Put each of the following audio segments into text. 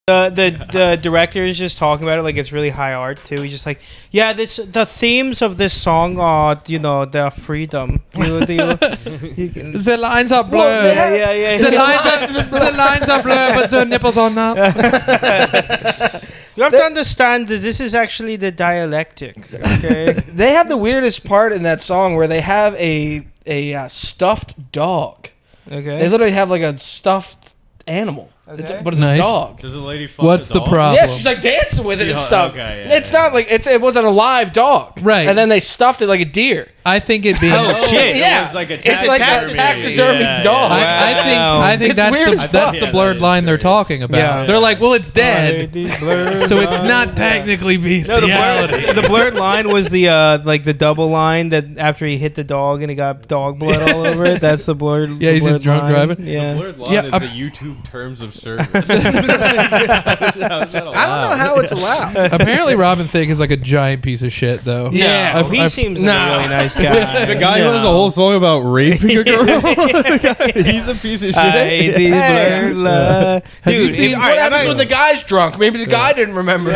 The director is just talking about it like it's really high art too. He's just like, yeah, the themes of this song are the freedom. The lines are blurred. Yeah. The lines are blurred, but the nipples are not. You have to understand that this is actually the dialectic. Okay. They have the weirdest part in that song where they have a stuffed dog. Okay. They literally have like a stuffed animal. Okay. But it's Nice. a dog. Does the lady fuck What's the dog? problem? Yeah, she's like dancing with it and stuff. Okay, It's not like it wasn't a live dog, Right. And then they stuffed it like a deer. I think it'd be. Oh, shit. Yeah, It was like a it's like a taxidermy dog. I think It's weird as that's fuck. the blurred line they're talking about. Yeah. They're like, well, it's dead, so it's not technically bestiality. The blurred line was the the double line that after he hit the dog and he got dog blood all over it. That's the blurred. Yeah, he's blurred just drunk line. driving. Yeah. The blurred line Yeah, is the YouTube terms of service. I don't know how it's allowed. Apparently, Robin Thicke is like a giant piece of shit, though. Yeah. He seems like a really nice guy. The guy who has a whole song about raping a girl. He's a piece of shit. I hate these blurred lines. Have you Dude, seen- all What right, happens when the guy's drunk? Maybe the guy didn't remember.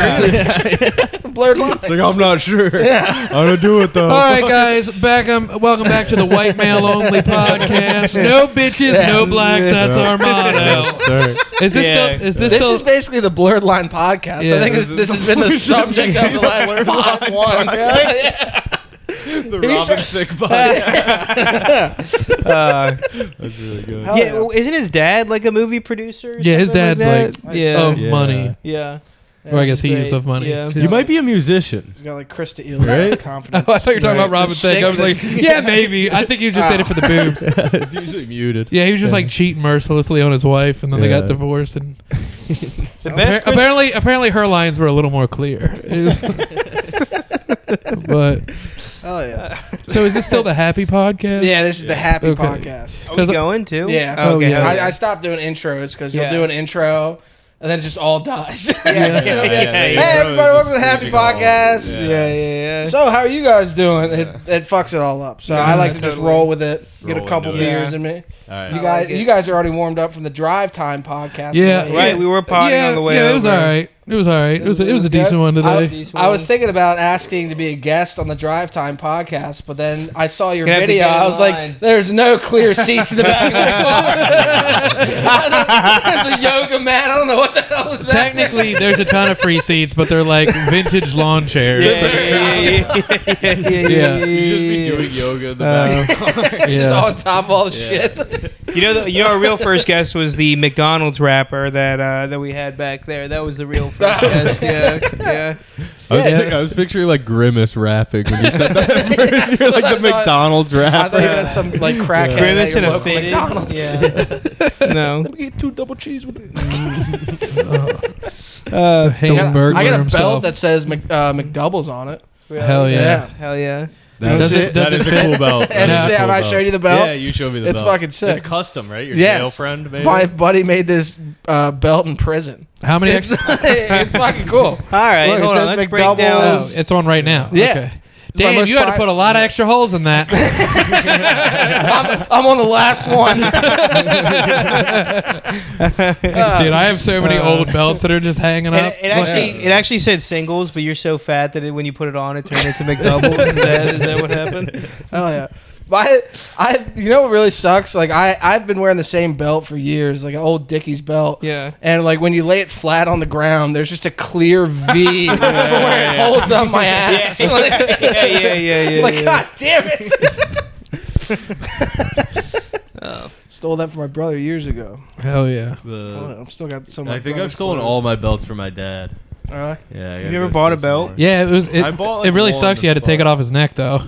Blurred lines. Like, I'm not sure. I'm gonna do it though. All right, guys, welcome back to the White Male Only podcast. No bitches, no blacks. That's our motto. Is this Yeah. still? Is this This still? is basically the Blurred Line podcast. Yeah. I think this has been the subject of the last 5 ones. The Robin Thicke podcast. That's really good. Yeah, well, isn't his dad like a movie producer? or Yeah, his something dad's that? yeah, of money. yeah. Or I guess he is great. of money. Yeah. You might be a musician. He's got like Krista Eel Right? confidence. Oh, I thought you were talking about Robin The Thicke. I was like, sickness. yeah, maybe. I think you just said it for the boobs. It's usually muted. Yeah, he was just like cheating mercilessly on his wife, and then they got Yeah. divorced. And The best apparently, her lines were a little more clear. But Oh yeah. so is this still the Happy Podcast? Yeah, this is the happy Okay. podcast. Are we going to? Yeah. Oh, Okay. yeah. I stopped doing intros because you'll Yeah. do an intro and then it just all dies. Yeah. Hey everybody, welcome to the Happy Podcast. Yeah. So how are you guys doing? It fucks it all up. So I like to just totally. roll with it, get a Roll couple into it. beers in me. All right. You guys are already warmed up from the Drive Time podcast. Yeah, Right, we were potting on the way Yeah, it was over. all right. It was all right. It was a good. decent one today. I was thinking about asking to be a guest on the Drive Time podcast, but then I saw your Gonna have to video. get in I was line. like, "There's no clear seats in the back of the car." There's a yoga mat. I don't know what the hell is back there. Technically, there's a ton of free seats, but they're like vintage lawn chairs. Yeah. Yeah. You should be doing yoga in the back of the car. Just Yeah. on top of all the Yeah. shit. Our real first guest was the McDonald's rapper that we had back there. That was the real first guest. Yeah. I was picturing like Grimace rapping when you said that at first. You're like the I McDonald's rapper. thought you meant some like crackhead Grimace at in your a local fitted. McDonald's. Yeah. No. Let me get 2 double cheese with it. Hamburger I got a himself. belt that says McDoubles on it. Hell yeah. Hell yeah. Does it that is a cool belt. And Yeah. have I showed you the belt? Yeah, you showed me the It's belt. fucking sick. It's custom, right? Your Yes. jail friend, maybe? My buddy made this belt in prison. How many? It's, it's fucking cool. All right, Look, it hold on. says Let's break McDoubles. down. Oh, it's on right now. Yeah. Okay. It's my Damn, most you had to put a lot of extra holes in that. I'm on the last one. Dude, I have so many old belts that are just hanging up. It actually said singles, but you're so fat that when you put it on, it turned into McDouble. Is that what happened? Hell yeah. You know what really sucks? Like I've been wearing the same belt for years, like an old Dickies belt. Yeah. And like when you lay it flat on the ground, there's just a clear V from where it holds up my ass. Yeah. Like, yeah. God damn it! Stole that from my brother years ago. Hell yeah. I've still got some. I think I've stolen all my belts from my dad. Really? Yeah. Have you ever bought a belt? Yeah, I bought, like, it really one sucks. You had to take it off his neck, though.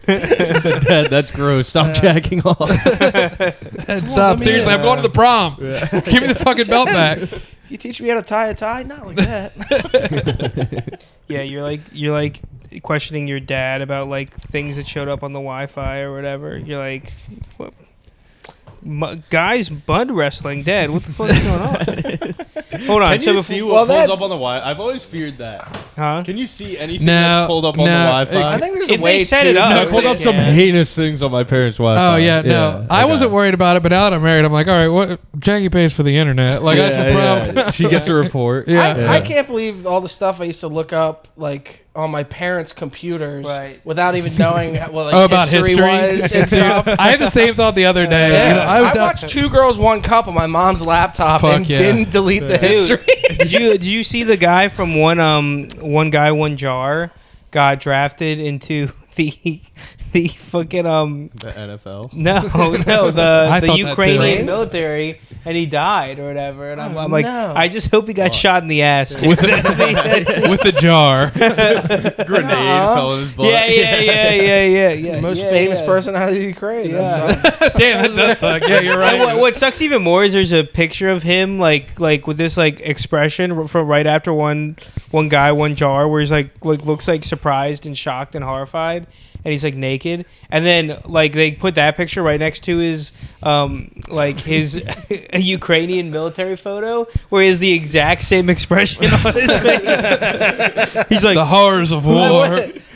Dad, that's gross. Stop jacking off. Stop. Seriously, I'm going to the prom. Give me the fucking belt back. You teach me how to tie a tie? Not like that. Yeah, you're like questioning your dad about like things that showed up on the Wi-Fi or whatever. You're like, what? Guys, bud wrestling, Dad. What the fuck is going on? Hold on. Can you see what well, pulls that's- up on the wire? I've always feared that. Huh? Can you see anything No, that's pulled up on the no, Wi-Fi? I think there's If a way they set to it up, I pulled up some Yeah. heinous things on my parents' Wi-Fi. Oh yeah, no. I wasn't worried about it, but now that I'm married, I'm like, all right, what? Jackie pays for the internet. Like, I should probably. She gets a report. Yeah. I can't believe all the stuff I used to look up like on my parents' computers Right. without even knowing what like About history was and stuff. I had the same thought the other day. Yeah. You know, I was I down- watched Two Girls, One Cup on my mom's laptop Fuck and yeah. didn't delete the Dude, history. did you see the guy from One Guy One Jar got drafted into the fucking The NFL. no I the thought that Ukrainian too. military, and he died or whatever, and I'm Oh, like, no. I just hope he got shot in the ass dude. with a jar. Grenade fell in his butt. yeah. Most famous person out of the Ukraine. Yeah. That sucks. Damn, that does suck. Yeah, you're And right. what sucks even more is there's a picture of him like with this like expression from right after one guy one jar where he's like looks like surprised and shocked and horrified, and he's like naked, and then like they put that picture right next to his like his a Ukrainian military photo where he has the exact same expression on his face. He's like The horrors of war.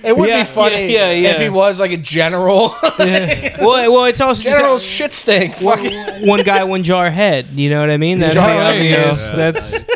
It would Yeah, be funny yeah. if he was like a general. well it's also General just shit stink. Fucking- one guy one jar head, you know what I mean? That's Jar how- head, yeah.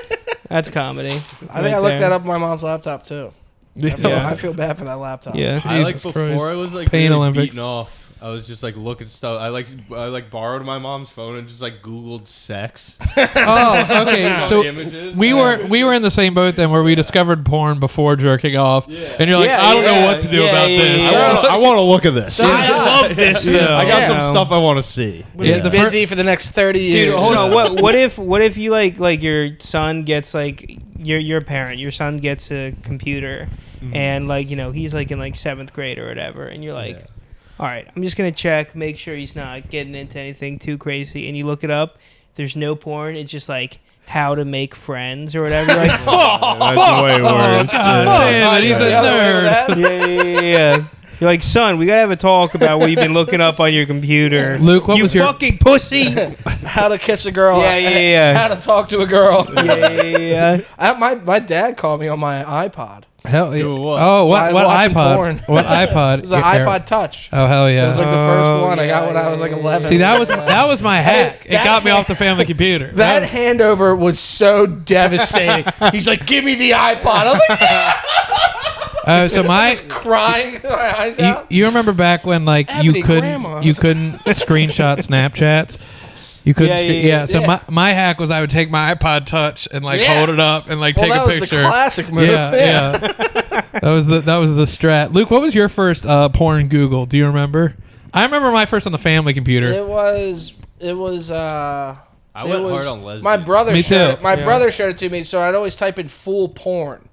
that's comedy. I think I looked that up on my mom's laptop too. Yeah. I feel bad for that laptop. Yeah. I like Jesus before Christ. I was like Pain really Olympics. beaten off. I was just like looking stuff. I like borrowed my mom's phone and just like Googled sex. Oh, okay. So images. we were in the same boat then, where we discovered porn before jerking off, and you're like, Yeah, I don't know yeah, what to do yeah, about yeah, this. yeah. I want to look at this. I love this though. I got Yeah. some stuff I want to see. Yeah, the Busy for the next 30 years. Dude, hold on. What if you like your son gets like your parent, your son gets a computer, and like he's like in like 7th grade or whatever, and you're like, all right, I'm just gonna check, make sure he's not getting into anything too crazy, and you look it up. There's no porn. It's just like how to make friends or whatever. You're like, fuck, That's way worse. Damn it, he's a The other way with nerd. that? yeah. You're like, son, we gotta have a talk about what you've been looking up on your computer. Luke, what you was your fucking pussy? How to kiss a girl. Yeah. How to talk to a girl. yeah. My dad called me on my iPod. hell? Yeah. Doing what? Oh, what I'm what watching iPod? porn. What iPod? It was an iPod Touch. Oh hell It yeah! was like the first Oh, one I got yeah, when I was like yeah, 11. See, that was my hack. It that- got me off the family computer. That handover was so devastating. He's like, "Give me the iPod." I was like, "Yeah!" So I my was crying my eyes out. you remember back when like you Ebony couldn't grandmas. screenshot Snapchats. You couldn't. Yeah. So Yeah. my hack was I would take my iPod Touch and like Yeah. hold it up and like Well, take that a was picture. the classic move. Yeah. That was the strat. Luke, what was your first porn Google? Do you remember? I remember my first on the family computer. It was. I went it was, hard on lesbian. My brother Me showed too. it. My Yeah. brother showed it to me, so I'd always type in full porn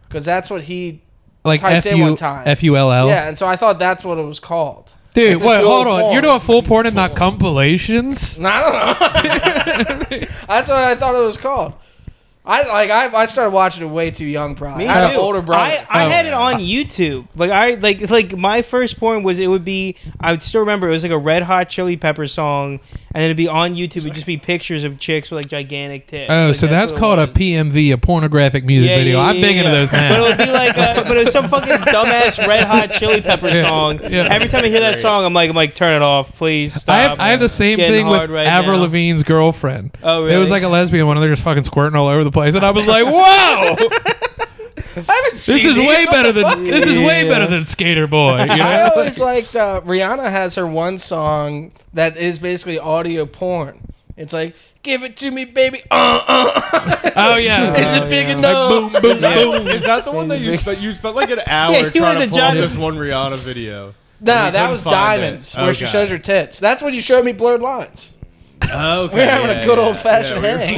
because that's what he. Like typed in one time. FULL. Yeah, and so I thought that's what it was called. Dude, Like wait, full hold on. porn. You're doing full porn and not compilations? I don't know. That's what I thought it was called. I started watching it way too young, probably. Me I had too. an older brother. I had it on YouTube. Like my first porn was it would be I would still remember it was like a Red Hot Chili Pepper song, and it'd be on YouTube. It'd just be pictures of chicks with like gigantic tits. Oh, Like, so that's what it called a was. PMV, a pornographic music video. I'm big into those now. But it would be like, but it was some fucking dumbass Red Hot Chili Pepper song. Yeah. Every time I hear that song, I'm like, turn it off, please. Stop. I have the same Getting thing with hard right Avril now. Lavigne's girlfriend. Oh, really? It was like a lesbian one, and they're just fucking squirting all over the place, and I was like, "Whoa, I haven't this seen is these. way What better the fuck? than this is way Yeah. better than Skater Boy." You I know? always liked Rihanna has her one song that is basically audio porn. It's like, give it to me, baby. Oh yeah, Is it big enough? boom, boom, boom. Is that the one that you spent like an hour Yeah, you trying were to the pull up Johnny- this one Rihanna video? No, We that couldn't was find Diamonds, it. where she Okay. shows her tits. That's when you showed me blurred lines. Okay, We're having a good old-fashioned hang.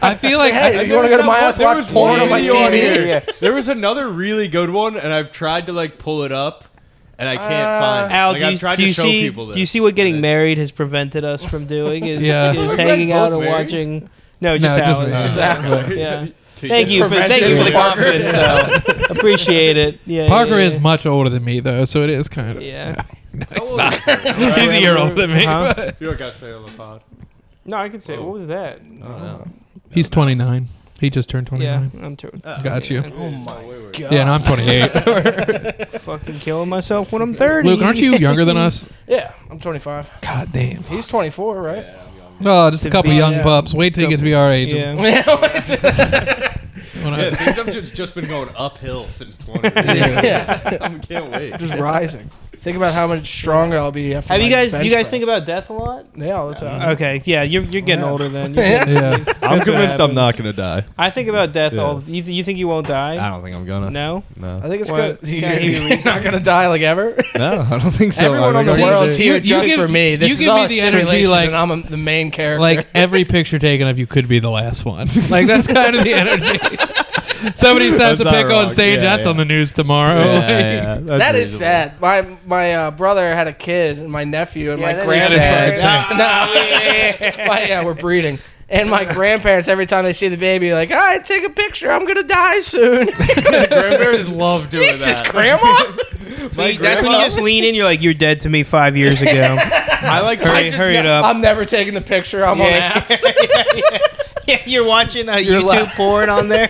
I feel like Hey, you want to go to my house, watch porn on my TV? Yeah. There was another really good one, and I've tried to like pull it up, and I can't find it. Al, Like, do I've you, tried do to you show see? people this. Do you see what getting married has prevented us from doing? Is, Yeah. is Are you guys hanging out both and married? watching. No, just No, just Alan. me. Just Alan. Yeah. Take Thank it. you for the Prevention. confidence, though. Appreciate it. Yeah. Parker yeah, is much older than me though, so it is kind of Yeah. How old is he? he's a year older than me. Huh? But You don't gotta say it on the pod. No, I can say. What was that? he's 29. He just turned 29. Yeah, I'm too. Got you. Oh my god. Yeah, no, I'm 28. Fucking killing myself when I'm 30. Luke, aren't you younger than us? Yeah, I'm 25. God damn. He's 24, right? Oh, just a couple young yeah. pups. Wait till you get to be our age. Yeah. Yeah, things have just been going uphill since 20. Yeah. I can't wait. Just rising. Think about how much stronger I'll be after. Have you my guys? Do bench you guys press. think about death a lot? Yeah, all the time. Okay, yeah, you're getting Yeah. older then. Yeah. I'm what convinced I'm happens. not gonna die. I think about death Yeah. all. You think you won't die? I don't think I'm gonna. No. No. I think it's What? good. Can I hear you You're not gonna die like ever. No, I don't think so. Everyone I on the think See, world's you- here you just give- for me. This you is give all me a the energy simulation, like- and I'm the main character. Like every picture taken of you could be the last one. Like that's kind of the energy. Somebody snaps a That's pic not on wrong. stage. Yeah, that's yeah. on the news tomorrow. Like, that is sad. My brother had a kid, and my nephew and Yeah, my that is grandparents. sad. Yeah, we're breeding. And my grandparents, every time they see the baby, like, all right, take a picture. I'm gonna die soon. Grandparents love doing Jesus, that. grandma. Please, that's when you just lean in. You're like, you're dead to me 5 years ago. I like hurry it up. I'm never taking the picture. I'm on apps. Yeah, you're watching You're YouTube porn on there.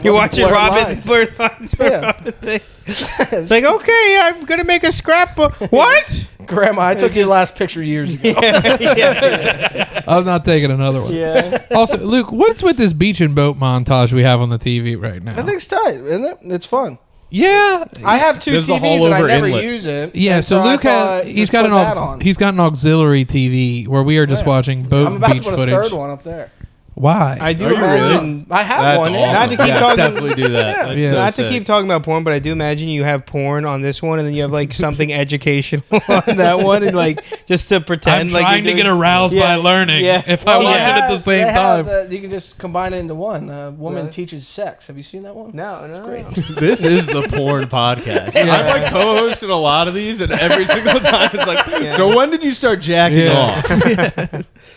You're watching blurred Robin. lines. Blurred lines for Yeah. Robin thing. It's like, okay, I'm gonna make a scrapbook. What? Grandma, I took your last picture years ago. yeah. I'm not taking another one. Yeah. Also, Luke, what's with this beach and boat montage we have on the TV right now? I think it's tight, isn't it? It's fun. Yeah. I have two There's the TVs and I all-over never inlet. use it. Yeah, And so I Luke thought, he's just got put that on. he's got an auxiliary TV where we are just Yeah. watching boat I'm and about beach to put a footage. third one up there. Why? I do Are you imagine. I have That's one. awesome. Yeah. Not to keep Yes, talking- definitely do that. That's Yeah. so Not to sick. keep talking about porn, but I do imagine you have porn on this one, and then you have like something educational on that one, and like just to pretend I'm like trying you're to get doing- aroused Yeah, by learning. yeah. If I Well, watch they it at the have- same they have time. you can just combine it into one. Woman Really? teaches sex. Have you seen that one? No, no, great. This is the porn podcast. Yeah. I've like co-hosted a lot of these, and every single time it's like, Yeah. so when did you start jacking Yeah. off?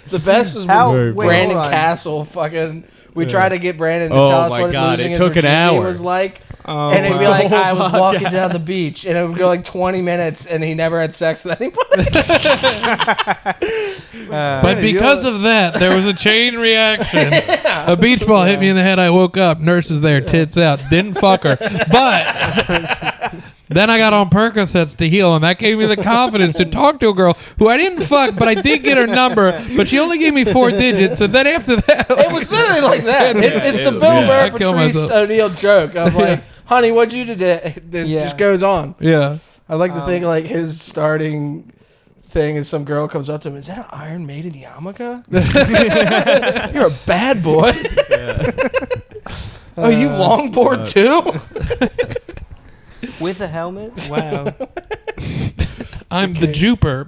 The best was How? when Wait, Brandon hold on. Castle fucking. We tried to get Brandon to Oh tell us my what God, losing it his took an virginity hour. was like, Oh, and it'd be wow. like I was my walking God. down the beach, and it would go like 20 minutes, and he never had sex with anybody. But because of that, there was a chain reaction. A beach ball hit me in the head. I woke up. Nurse was there, tits out. Didn't fuck her. But then I got on Percocets to heal, and that gave me the confidence to talk to a girl who I didn't fuck, but I did get her number. But she only gave me 4 digits. So then after that, It was literally like that. It's the Bill Yeah. Burr I killed Patrice myself. O'Neal joke of like, honey, what'd you do today? It Yeah. just goes on. yeah. I like to think like his starting thing is some girl comes up to him. Is that an Iron Maiden yarmulke? You're a bad boy. Oh, you longboard too? with a helmet. Wow. I'm the Juper.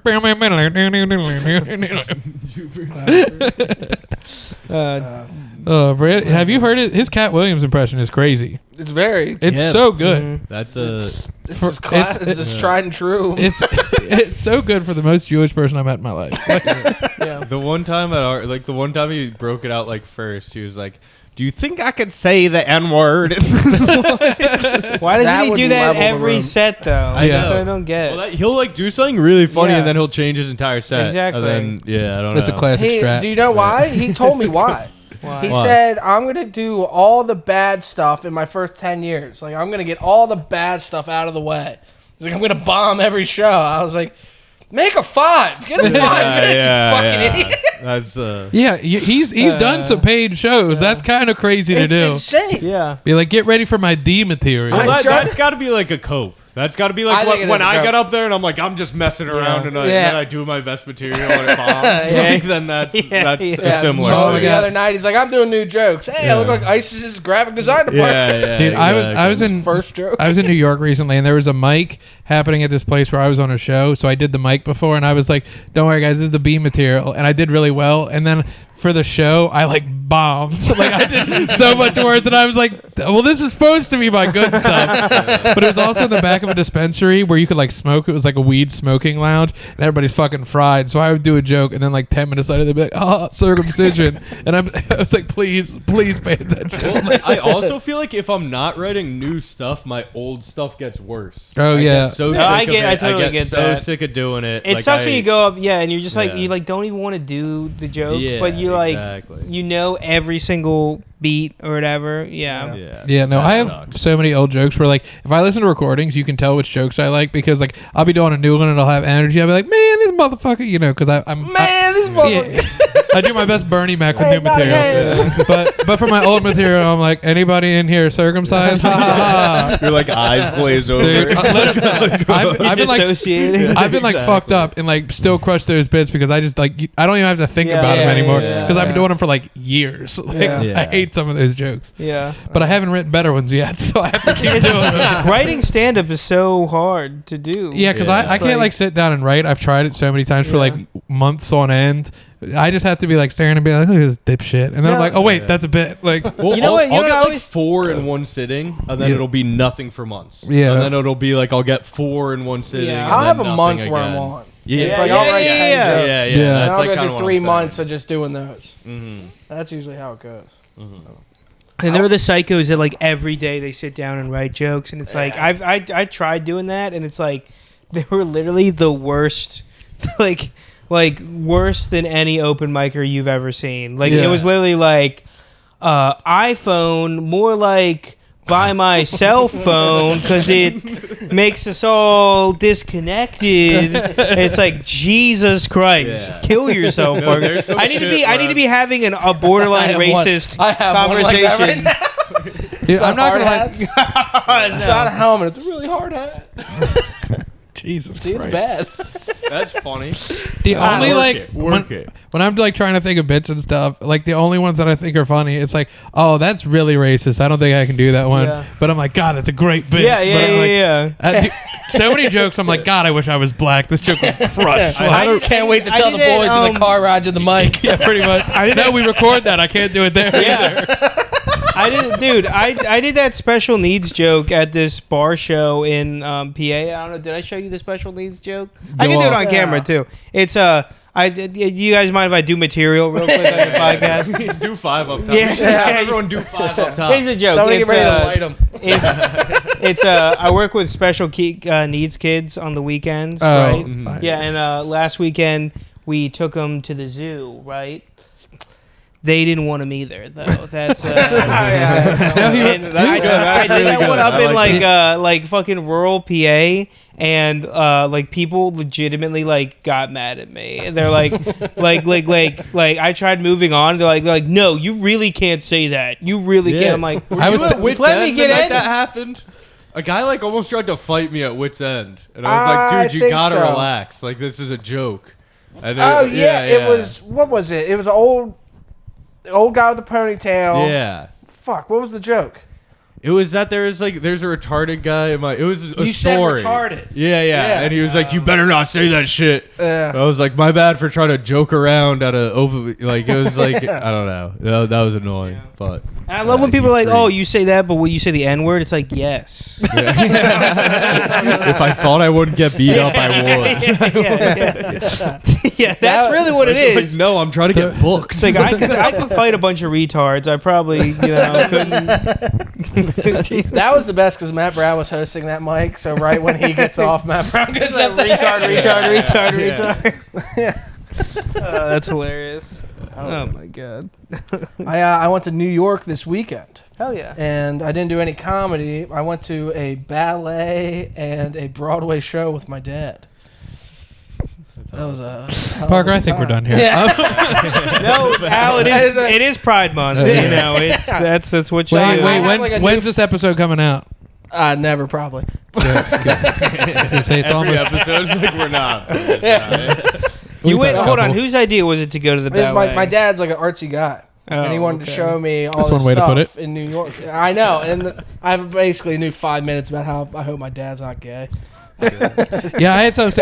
Brad, have you heard it? His Cat Williams impression is crazy. It's very. It's Yeah. so good. Mhm. That's a It's For- just class. it's- It's just tried and true. It's so good for the most Jewish person I've met in my life. Yeah. the one time at our the one time he broke it out like first. He was like, "Do you think I could say the N word?" Why doesn't he would do that level the every room. set though? I That's know. what I don't get. Well, he'll like do something really funny, Yeah. and then he'll change his entire set. Exactly. And then, yeah, I don't know. It's a classic He, strat. do you know why? He told me why. Why? He Why? said, I'm going to do all the bad stuff in my first 10 years. Like, I'm going to get all the bad stuff out of the way. He's like, I'm going to bomb every show. I was like, make a 5. Get a 5 minutes, you fucking idiot. That's Yeah, he's done some paid shows. That's kind of crazy to It's do. insane. Yeah. Be like, get ready for my D material. I- that's got to be like a cope. That's got to be I like think it when is a I cope. get up there and I'm like, I'm just messing around and Yeah. then I do my best material and it bombs. Yeah. Like, then that's Yeah, similar. Mo Oh, the yeah. other night, he's like, I'm doing new jokes. Hey, I look like ISIS's graphic design department. Yeah, Dude, I was in First joke. I was in New York recently, and there was a mic happening at this place where I was on a show. So I did the mic before, and I was like, "Don't worry, guys, this is the B material," and I did really well. And then for the show, I like bombed. Like I did so much worse, and I was like, "Well, this is supposed to be my good stuff," but it was also in the back of a dispensary where you could like smoke. It was like a weed smoking lounge, and everybody's fucking fried. So I would do a joke, and then like 10 minutes later, they'd be like, "Oh, circumcision," and I was like, "Please pay attention." Well, I also feel like if I'm not writing new stuff, my old stuff gets worse. Oh, I yeah. get so sick I of get- it. I totally get get so that. sick of doing it. It Like, sucks when you go up, and you're just like Yeah. you like don't even want to do the joke, Yeah, but you like exactly. you know every single beat or whatever. Yeah. Yeah, no, that I have sucks. so many old jokes where, like, if I listen to recordings, you can tell which jokes I like because, like, I'll be doing a new one and I'll have energy. I'll be like, man, this motherfucker, you know, because I'm this motherfucker. I do my best Bernie Mac with Hey, new material. But for my old material, I'm like, anybody in here circumcised? Ha ha ha. Your like eyes glaze over. Dude, I've been like, Dissociating. I've been like fucked up and like still crush those bits because I just like I don't even have to think Yeah, about them yeah, anymore yeah, because I've been yeah. doing them for like years. Like, Yeah. I hate some of those jokes, Yeah. but I haven't written better ones yet, so I have to keep doing them. Writing stand up is so hard to do. Yeah, because Yeah. I can't like sit down and write. I've tried it so many times for like months on end. I just have to be like staring and be like, look at this dipshit, and then I'm No. like, oh wait, Yeah. that's a bit. Like, Well, You know what- you I'll know get what I like always- 4 in one sitting, and then Yeah. it'll be nothing for months. Yeah. And then it'll be like I'll get 4 in one sitting. Yeah. and I'll then have a nothing month where I'm again. on. Yeah, It's like, yeah, all right, yeah, yeah, yeah. yeah. Yeah. And That's I'll like go kinda through what 3 I'm months saying. of just doing those. Mhm. That's usually how it goes. And there are the psychos that like every day they sit down and write jokes, and it's like I tried doing that, and it's like they were literally the worst, like worse than any open micer you've ever seen. Like Yeah. it was literally like iPhone, more like buy my cell phone because it makes us all disconnected. It's like Jesus Christ, Yeah. kill yourself, No, Parker. there's some I need to shit be. I where need to I'm- be having a borderline I have one. racist I have one like that right conversation. dude, I'm not hard gonna hats. like. It's not a helmet. It's a really hard hat. Jesus, See, it's Christ. bad. That's funny. The only Work like it, work when, it. when I'm like trying to think of bits and stuff, like the only ones that I think are funny, it's like, oh, that's really racist. I don't think I can do that one. Yeah. But I'm like, God, that's a great bit. Yeah, But yeah, I'm yeah, like, yeah. dude, so many jokes. I'm like, God, I wish I was black. This joke would crush. I can't wait to I tell did the boys that, in the car ride to the mic. Yeah, pretty much. No, we record that. I can't do it there. Yeah. I did, dude. I did that special needs joke at this bar show in PA. I don't know. Did I show you the special needs joke? I Go can do it off. on camera too. It's you guys mind if I do material real quick on the podcast? Do 5 up top. Yeah. We should have everyone do 5 up top. Here's the joke. Somebody get It's, ready to light them. it's I work with special needs kids on the weekends, Oh, right? mhm. Yeah, and last weekend we took them to the zoo, right? They didn't want him either, though. That's No, he- and I did really that good. one up I in like like fucking rural PA, and like people legitimately like got mad at me. And they're like, like I tried moving on. They're like, no, you really can't say that. You really Yeah. can't. I'm like, I was At Wits let me End get the night in. that happened. A guy like almost tried to fight me at Wits End, and I was I like, "Dude, you think gotta so. relax. Like this is a joke." And Oh yeah, it was. What was it? It was an old guy with a ponytail. Yeah. Fuck. What was the joke? It was that there's a retarded guy in my. It was a You said story. retarded. Yeah, Yeah. and he was like, "You better not say that shit." Yeah. I was like, "My bad for trying to joke around at a over." Like it was like I don't know. That was annoying, but. And I love when people you are like, freak. "Oh, you say that, but when you say the N word, it's like yes." If I thought I wouldn't get beat up, I would. Yeah, that's really what it Like, is. no, I'm trying to get booked. It's like I could fight a bunch of retards. I probably couldn't. That was the best because Matt Brown was hosting that mic. So right when he gets off, Matt Brown gets Like, up there. retard. That's hilarious. Oh my god. I went to New York this weekend, Hell yeah. and I didn't do any comedy. I went to a ballet and a Broadway show with my dad. That was a hell Parker, of a I think we're time. done here. Yeah. No, Al, it is Pride Month. You know, that's what you Wait, do. I wait. have like a When's new- this episode coming out? Never probably. So say it's Every almost. episode's like we're not. You went. had a Hold on. couple. Whose idea was it to go to the Because ballet? my dad's like an artsy guy. And he Oh, wanted to okay. show me all That's this one way to stuff put it. in New York. I know, and I basically knew 5 minutes about how I hope my dad's not gay. Yeah, I had some. It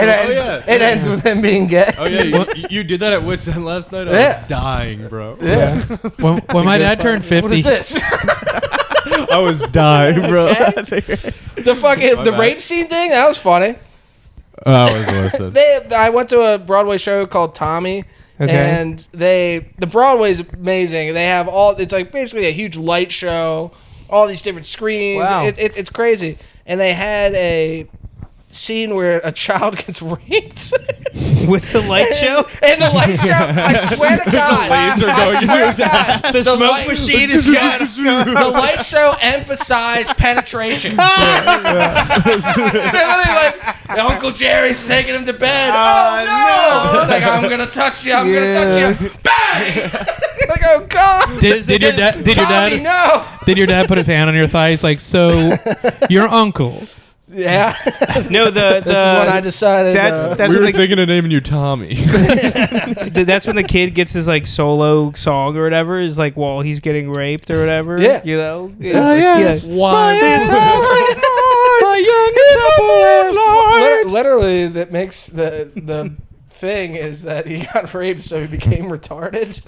ends with him being gay. Oh yeah, you did that at Wits End last night. I Yeah. was dying, bro. Yeah. When my dad turned 50, What is this? I was dying, bro. The fucking My the bad. rape scene thing? That was funny. I was listening. I went to a Broadway show called Tommy. Okay. And the Broadway's amazing. They have it's like basically a huge light show, all these different screens. Wow. It's crazy. And they had scene where a child gets raped With the light show? in the light show. I swear to God, laser I going swear to God, The smoke light- machine is got The light show emphasized penetration. They're literally like, Uncle Jerry's taking him to bed. Oh no! It's like, I'm gonna touch you. I'm gonna touch you. Bang! Like, oh God! Did your dad? Tommy, no! Did your dad put his hand on your thighs like, so your uncle? Yeah. No, This is when I decided. that's we when were thinking of naming you Tommy. that's when the kid gets his like solo song or whatever, is like while he's getting raped or whatever. Yeah. You know? yes. Why? Literally, that makes the thing is that he got raped, so he became retarded.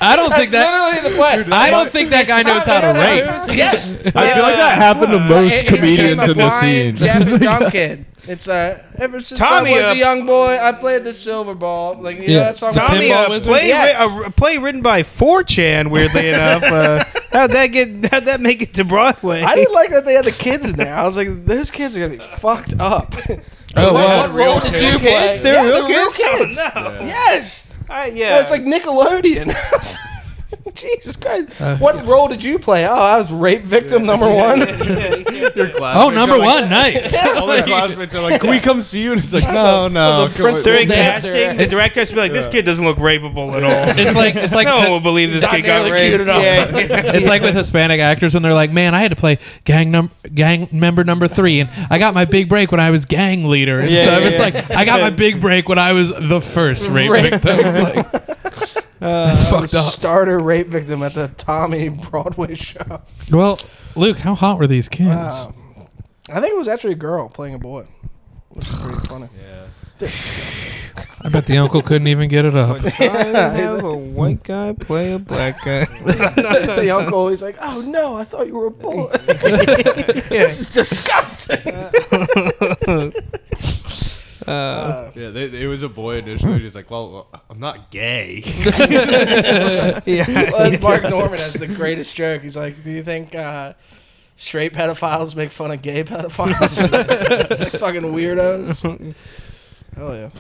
I don't think That's that. literally the play. I don't think that guy knows how to rape. Yes. I feel like that happened to most It became comedians a in the blind, scene. deaf and dumb kid. It's ever since Tommy, I was a young boy, I played the silver ball. Like, you know Yeah. that song? Tommy, Pinball Wizard? Yes. play written by 4chan, weirdly enough. How'd that make it to Broadway? I didn't like that they had the kids in there. I was like, those kids are gonna be fucked up. Oh, wow. What role did you play? They're Yeah, real they're kids? real kids. Oh, no. Yes. Yeah. It's like Nickelodeon. Jesus Christ. Uh, What role did you play? Oh, I was rape victim number one. Your classmates Oh, number are like- one, nice. All the classmates are like, "Can we come see you?" And it's like, "No, no." was a principal during dancer. casting, the director has to be like, "This kid doesn't look rapeable at all." It's like no one will believe this not kid got nearly raped. cute enough. Yeah. It's like with Hispanic actors when they're like, "Man, I had to play gang member number 3, and I got my big break when I was gang leader." And Yeah, stuff. yeah, It's yeah. like I got my big break when I was the first rape victim. It's like, that's fucked up. Starter rape victim at the Tommy Broadway show. Well, Luke, how hot were these kids? I think it was actually a girl playing a boy, which is pretty funny. Yeah. Disgusting. I bet the uncle couldn't even get it up. Have a white guy play a black guy. The uncle, he's like, "Oh no, I thought you were a boy. This is disgusting." Yeah, it was a boy initially. He's like, "Well, I'm not gay." Yeah. Mark Norman has the greatest joke. He's like, "Do you think straight pedophiles make fun of gay pedophiles?" It's like fucking weirdos. Hell yeah.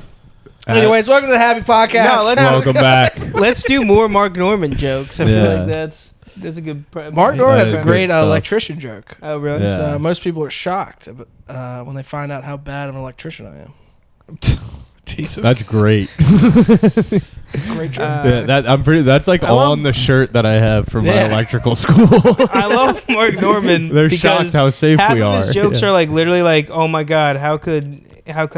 Anyways, welcome to the Happy Podcast. No, let's- Welcome back. Let's do more Mark Norman jokes. I feel Yeah. like that's a good. Mark Norman That has is a great good stuff. electrician joke. Oh really? Yeah. Most people are shocked when they find out how bad of an electrician I am. Jesus. That's great. Great joke. Yeah, that's like I love- on the shirt that I have from my Yeah. electrical school. I love Mark Norman. They're because shocked how safe half we of are. his jokes Yeah. are like literally like, "Oh my god, how could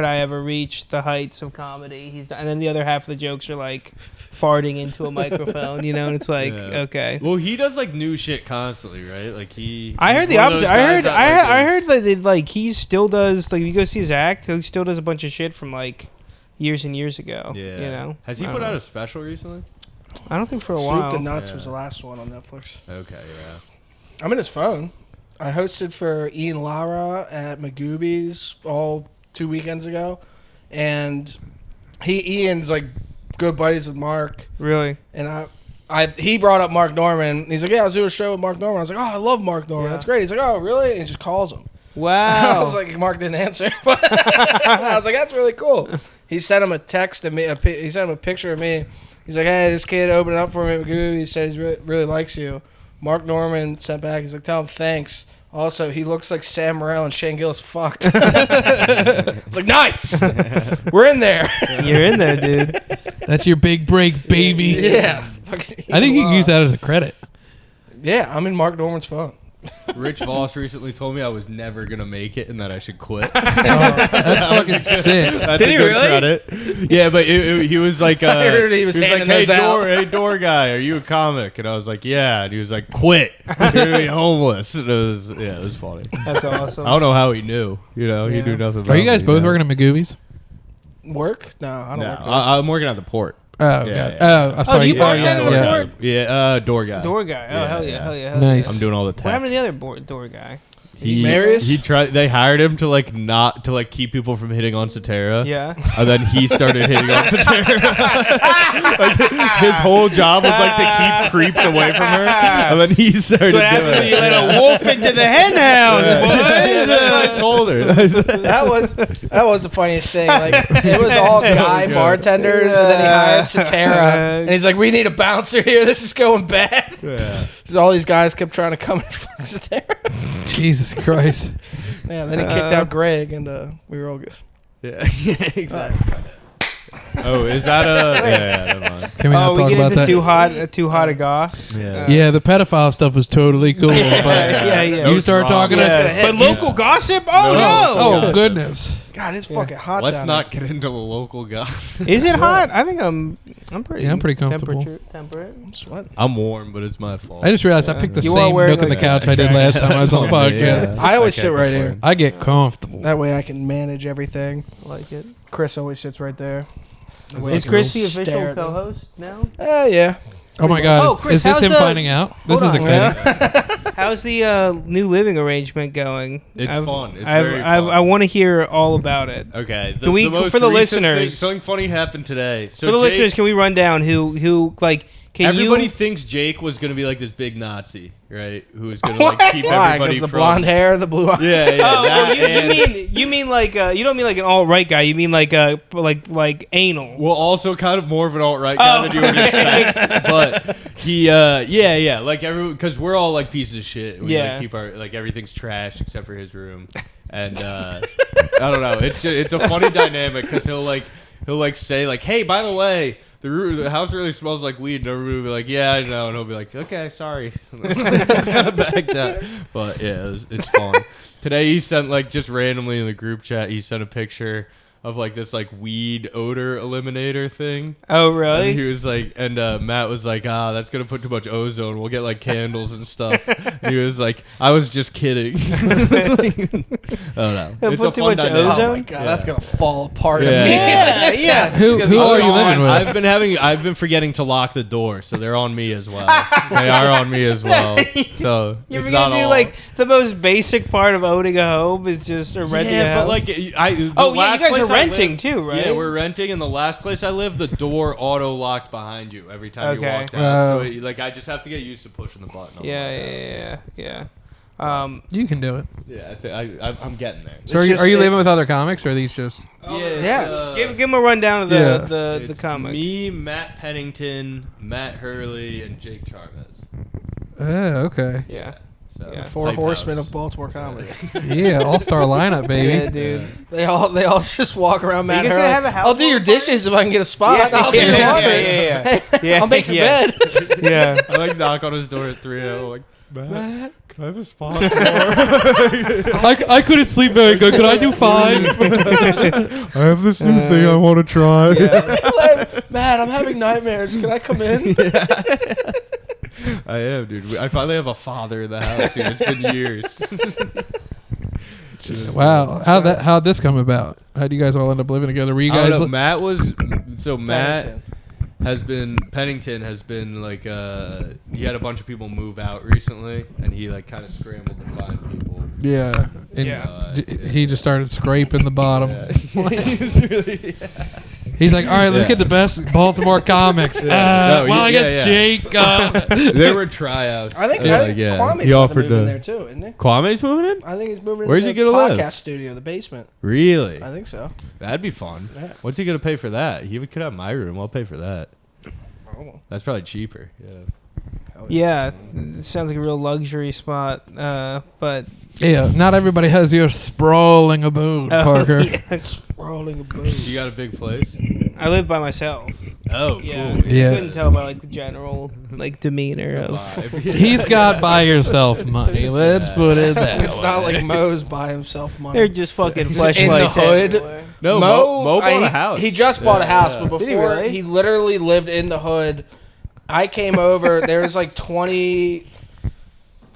I ever reach the heights of comedy?" And then the other half of the jokes are like farting into a microphone, you know, and it's like, Yeah. okay. Well, he does like new shit constantly, right? Like I heard he's the one of those opposite. I guys heard that, I like, heard that like he still does, like, if you go see his act, he still does a bunch of shit from like years and years ago. Yeah. You know. Has he I put don't out know. a special recently? I don't think for a Soup while. to Nuts Yeah. was the last one on Netflix. Okay, yeah. I'm in his phone. I hosted for Ian Lara at Magoobies all 2 weekends ago, and Ian's like good buddies with Mark, Really? and he brought up Mark Norman. He's like, "Yeah, I was doing a show with Mark Norman." I was like, "Oh, I love Mark Norman. Yeah. That's great." He's like, "Oh, really?" And he just calls him. I Wow. was like, Mark didn't answer, but I was like, "That's really cool." He sent him a text of me. He sent him a picture of me. He's like, "Hey, this kid opened up for me at Magoobies. He said he really likes you." Mark Norman sent back. He's like, "Tell him thanks. Also, he looks like Sam Morril and Shane Gillis fucked." It's like, nice. We're in there. You're in there, dude. That's your big break, baby. Yeah. I think you can use that as a credit. Yeah, I'm in Mark Norman's phone. Rich Voss recently told me I was never gonna make it and that I should quit. That's fucking sick. That's Did a he good really? credit. Yeah, but he was like, I heard he was handing hey, those out. hey, door guy, are you a comic? And I was like, yeah. And he was like, quit. You're gonna be homeless. And it was funny. That's awesome. I don't know how he knew. You know, he Yeah. knew nothing. Are you about guys me, both you know? working at Magoobies? Work? No, I don't No, work. there. I'm working at the port. Oh, Yeah, God. yeah. Oh, I'm sorry. do you bartend yeah, at the yeah. port? Yeah, door guy. Door guy. Oh, Yeah, hell yeah, yeah. hell yeah, hell Nice. I'm doing all the yeah. What happened tech. to the other door guy? Marius? They hired him to like not to like keep people from hitting on Satara. Yeah. And then he started hitting on Satara. Like, his whole job was like to keep creeps away from her. And then he started That's what happens when doing you it. let a wolf into the hen house, Yeah, that's what I boys. told her. That was the funniest thing. Like it was all guy bartenders, and then he hired Satara, and he's like, "We need a bouncer here. This is going bad." Yeah. So all these guys kept trying to come and fuck Satara. Jesus Christ. Yeah, then he kicked out Greg, and we were all good. Yeah, exactly. Oh, is that yeah, never mind. Can we not We talk get about into that? too hot a goss. Yeah. Yeah, the pedophile stuff was totally cool. But yeah. you start talking It's gonna to... hit. But local gossip? Oh no! Oh, goodness. God, it's fucking hot. Let's down not get into the local gossip. Is it hot? I think I'm pretty. Yeah, I'm pretty comfortable. Temperate. I'm sweating. I'm warm, but it's my fault. I just realized I picked the You are same wearing nook on the like couch I did last time I was on the podcast. I always sit right here. I get comfortable. That way I can manage everything. I like it. Chris always sits right there. Is Chris the Stare official at me. co-host now? Yeah. Oh my God. Oh, is Chris, is this how's him the- finding out? This Hold is on. exciting. How's the new living arrangement going? It's fun. It's I've, very I've, fun. I want to hear all about it. Okay. Can we- most for the recent listeners- thing- something funny happened today. So For the Jake- listeners, can we run down who like? Can everybody you? thinks Jake was gonna be like this big Nazi, right? Who was gonna like What? keep Why? everybody Because the from blonde hair, the blue eyes. Yeah, yeah. Oh, that you and- mean like you don't mean like an alt right guy. You mean like like anal. Well, also kind of more of an alt right guy than you would expect, but he, yeah, like everyone, because we're all like pieces of shit. We Yeah. like, keep our like everything's trash except for his room, and I don't know. It's a funny dynamic because he'll like say like, hey, by the way. The house really smells like weed, and everybody will be like, "Yeah, I know," and he'll be like, "Okay, sorry." It's kind of backed up, but yeah, it's fun. Today he sent like just randomly in the group chat, he sent a picture of like this like weed odor eliminator thing. Oh And really? he was like, and Matt was like, that's gonna put too much ozone. We'll get like candles and stuff. And he was like, I was just kidding. I don't know. It'll It's put a too fun much dynamic. Oh my ozone? God, that's gonna fall apart Yeah. immediately. Yeah. Who are you living with? I've been forgetting to lock the door, so they're on me as well. They are on me as well. So You're it's gonna not do all. like the most basic part of owning a home is just renting a yeah, house. but like the you last guys place are I renting lived- too, right? Yeah, we're renting, and the last place I lived, the door auto locked behind you every time you Okay. walked out. Wow. So like I just have to get used to pushing the button. on Yeah. You can do it. Yeah, I'm getting there. So It's are you, just- are you living with other comics, or are these just... Yes. Give him a rundown of the Yeah. the It's comic. Me, Matt Pennington, Matt Hurley, and Jake Chavez. Oh, okay. Yeah. So Yeah. Four Hype horsemen House. of Baltimore comedy. Yeah, all-star lineup, baby. Yeah, dude. They all just walk around Matt you guys Hurley. gonna have a house I'll do your party? dishes if I can get a spot. I'll do your yeah, laundry. yeah. Hey, I'll make your yeah. bed. Yeah. I like knock on his door at 3 a.m. Like, Matt, can I have a spot? I couldn't sleep very good. Could I do 5? I have this new thing I want to try. Matt, I'm having nightmares. Can I come in? I am, dude. I finally have a father in the house. Dude. It's been years. Wow. How'd this come about? How'd you guys all end up living together? Were you I don't guys... know, Matt Pennington. Pennington has been like he had a bunch of people move out recently, and he like kind of scrambled to find people. Yeah. And Yeah. he just started scraping the bottom. Yeah. He's like, all right, let's Yeah. get the best Baltimore comics. No, I yeah, guess yeah. Jake. There were tryouts. I think Like, yeah. Kwame's He about offered to move in to- there too, isn't he? Kwame's moving in? I think he's moving Where's into he the gonna podcast live? studio, the basement. Really? I think so. That'd be fun. Yeah. What's he gonna pay for that? He could have my room. I'll pay for that. Oh, That's probably cheaper. Yeah. hell Yeah. It sounds like a real luxury spot. But Yeah, not everybody has your sprawling abode, Parker. yeah. Rolling a boat. You got a big place? I live by myself. Oh, Yeah. cool. Yeah. You couldn't tell by like the general like demeanor of. Vibe. He's got buy yourself money. Let's put it that It's way. not like Mo's by himself money. They're just fucking Just fleshlights in the hood. everywhere. No, Mo bought he, a house. He just bought a house, Yeah. but Did he before really? he literally lived in the hood. I came over. There was like 20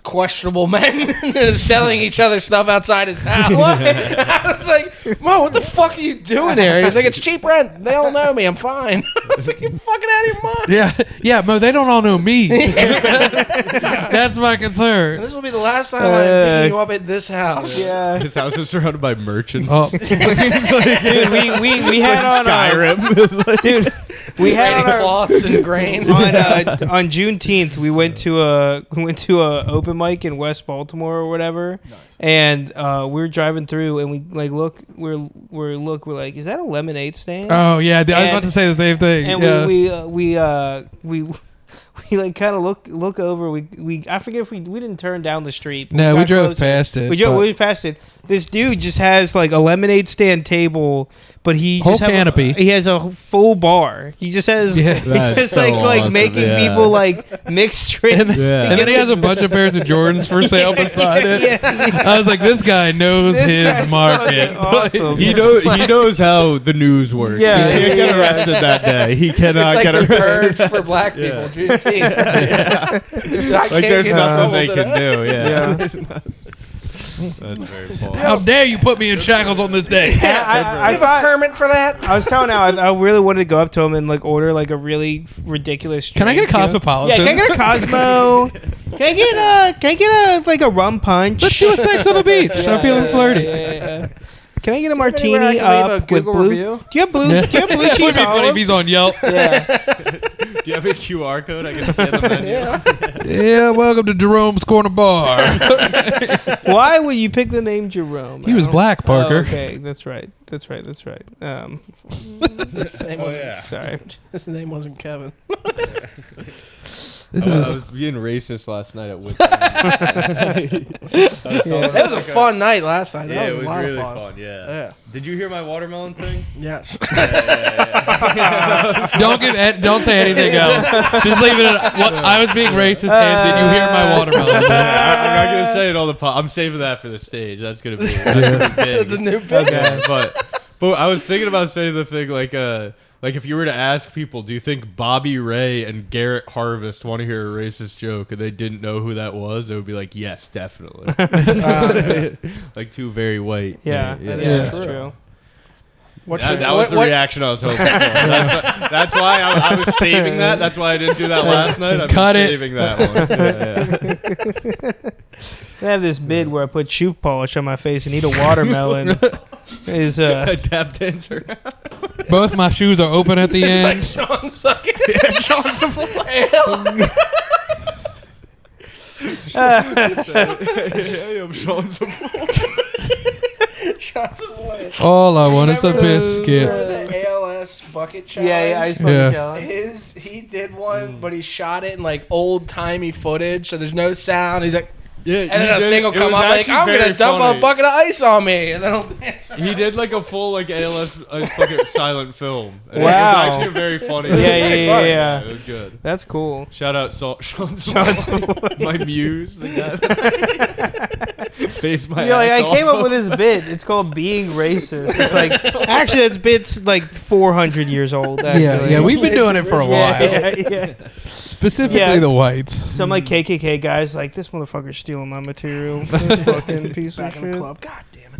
questionable men selling each other stuff outside his house. I was like, Mo, what the fuck are you doing here? He's like, it's cheap rent. They all know me. I'm fine. I was like, you fucking out of your mind. Yeah, Mo, they don't all know me. That's my concern. This will be the last time I'm picking you up at this house. Yeah. His house is surrounded by merchants. Oh, Dude, we had on Skyrim. dude, we had on Trading our, cloths and grain. on Juneteenth, we went to a open mic in West Baltimore or whatever, and we were driving through, and we like we're like, is that a lemonade stand? oh yeah, I was about to say the same thing. And Yeah. we like kind of look over. I forget if we didn't turn down the street. No, we got drove closer. past it. We but- drove past it. This dude just has like a lemonade stand table, but he Whole just have canopy. he has a full bar. He just has Yeah. he's That's just so like awesome, making yeah. people like mix drinks. And, Yeah. and then he has a bunch of pairs of Jordans for sale beside it. Yeah. I was like, this guy knows This his guy's market. fucking awesome. He knows how the news works. Yeah. He can't get arrested that day. He cannot It's like get the arrested. purge for black people. Yeah. Juneteenth. I Like can't there's get nothing in they trouble can today. do. Yeah. Yeah. That's very funny. How dare you put me in shackles on this day? I I have a thought permit for that. I was telling Al, I really wanted to go up to him and like order like a really ridiculous. Can I get a drink, you know? Cosmopolitan? Yeah, can I get a Cosmo? Can I get a like a rum punch? Let's do a sex on the beach. I'm feeling flirty. Yeah. Can I get a Anywhere I martini can leave up a with Google blue? review? Do you have blue? Yeah. Do you have blue It would cheese be funny if olives? he's on Yelp. Yeah. Do you have a QR code? I can scan the menu. Yeah, welcome to Jerome's Corner Bar. Why would you pick the name Jerome? He was Al? black, Parker. Oh, okay, that's right. That's right. His name wasn't. Sorry. His name wasn't Kevin. This I is was being racist last night at Woodstock. It was a fun night last night. That Yeah, was it a was lot really of fun. fun. Yeah. Yeah. Did you hear my watermelon thing? Yes. don't say anything else. Just leave it at what I was being racist and did you hear my watermelon? I'm not gonna say it all the I'm saving that for the stage. That's gonna be. Big. That's a new bit. Yeah, but I was thinking about saying the thing like if you were to ask people, do you think Bobby Ray and Garrett Harvest want to hear a racist joke and they didn't know who that was, it would be like, yes, definitely. Like two very white. Yeah, that Yeah. is that's true. That was the reaction I was hoping for. That's why I was saving that. That's why I didn't do that last night. I've Cut been it. saving that one. I have this bid where I put shoe polish on my face and eat a watermelon. Is A tap dancer. Both my shoes are open at the It's like end. Sean sucking. Hey, I'm showing some. Shots of what? All I want is a Remember biscuit. the ALS bucket challenge? yeah, I spoke Yeah. to John. He did one, but he shot it in like old timey footage, so there's no sound. He's like, Yeah, and then a thing will come up like, I'm gonna dump a bucket of ice on me, and then he'll dance. He did like a full like ALS fucking silent film. And Wow. It was actually very funny. Yeah. It was good. That's cool. Shout out Sean Savoy, my muse. The guy. Face my Yeah, like I act came off. up with this bit. It's called being racist. It's like actually that bit's like 400 years old. Actually. Yeah, we've been doing it for a while. Yeah. Specifically Yeah. the whites. Some like KKK guys like this motherfucker's stealing my material. This fucking piece of Back in the shit. club. God damn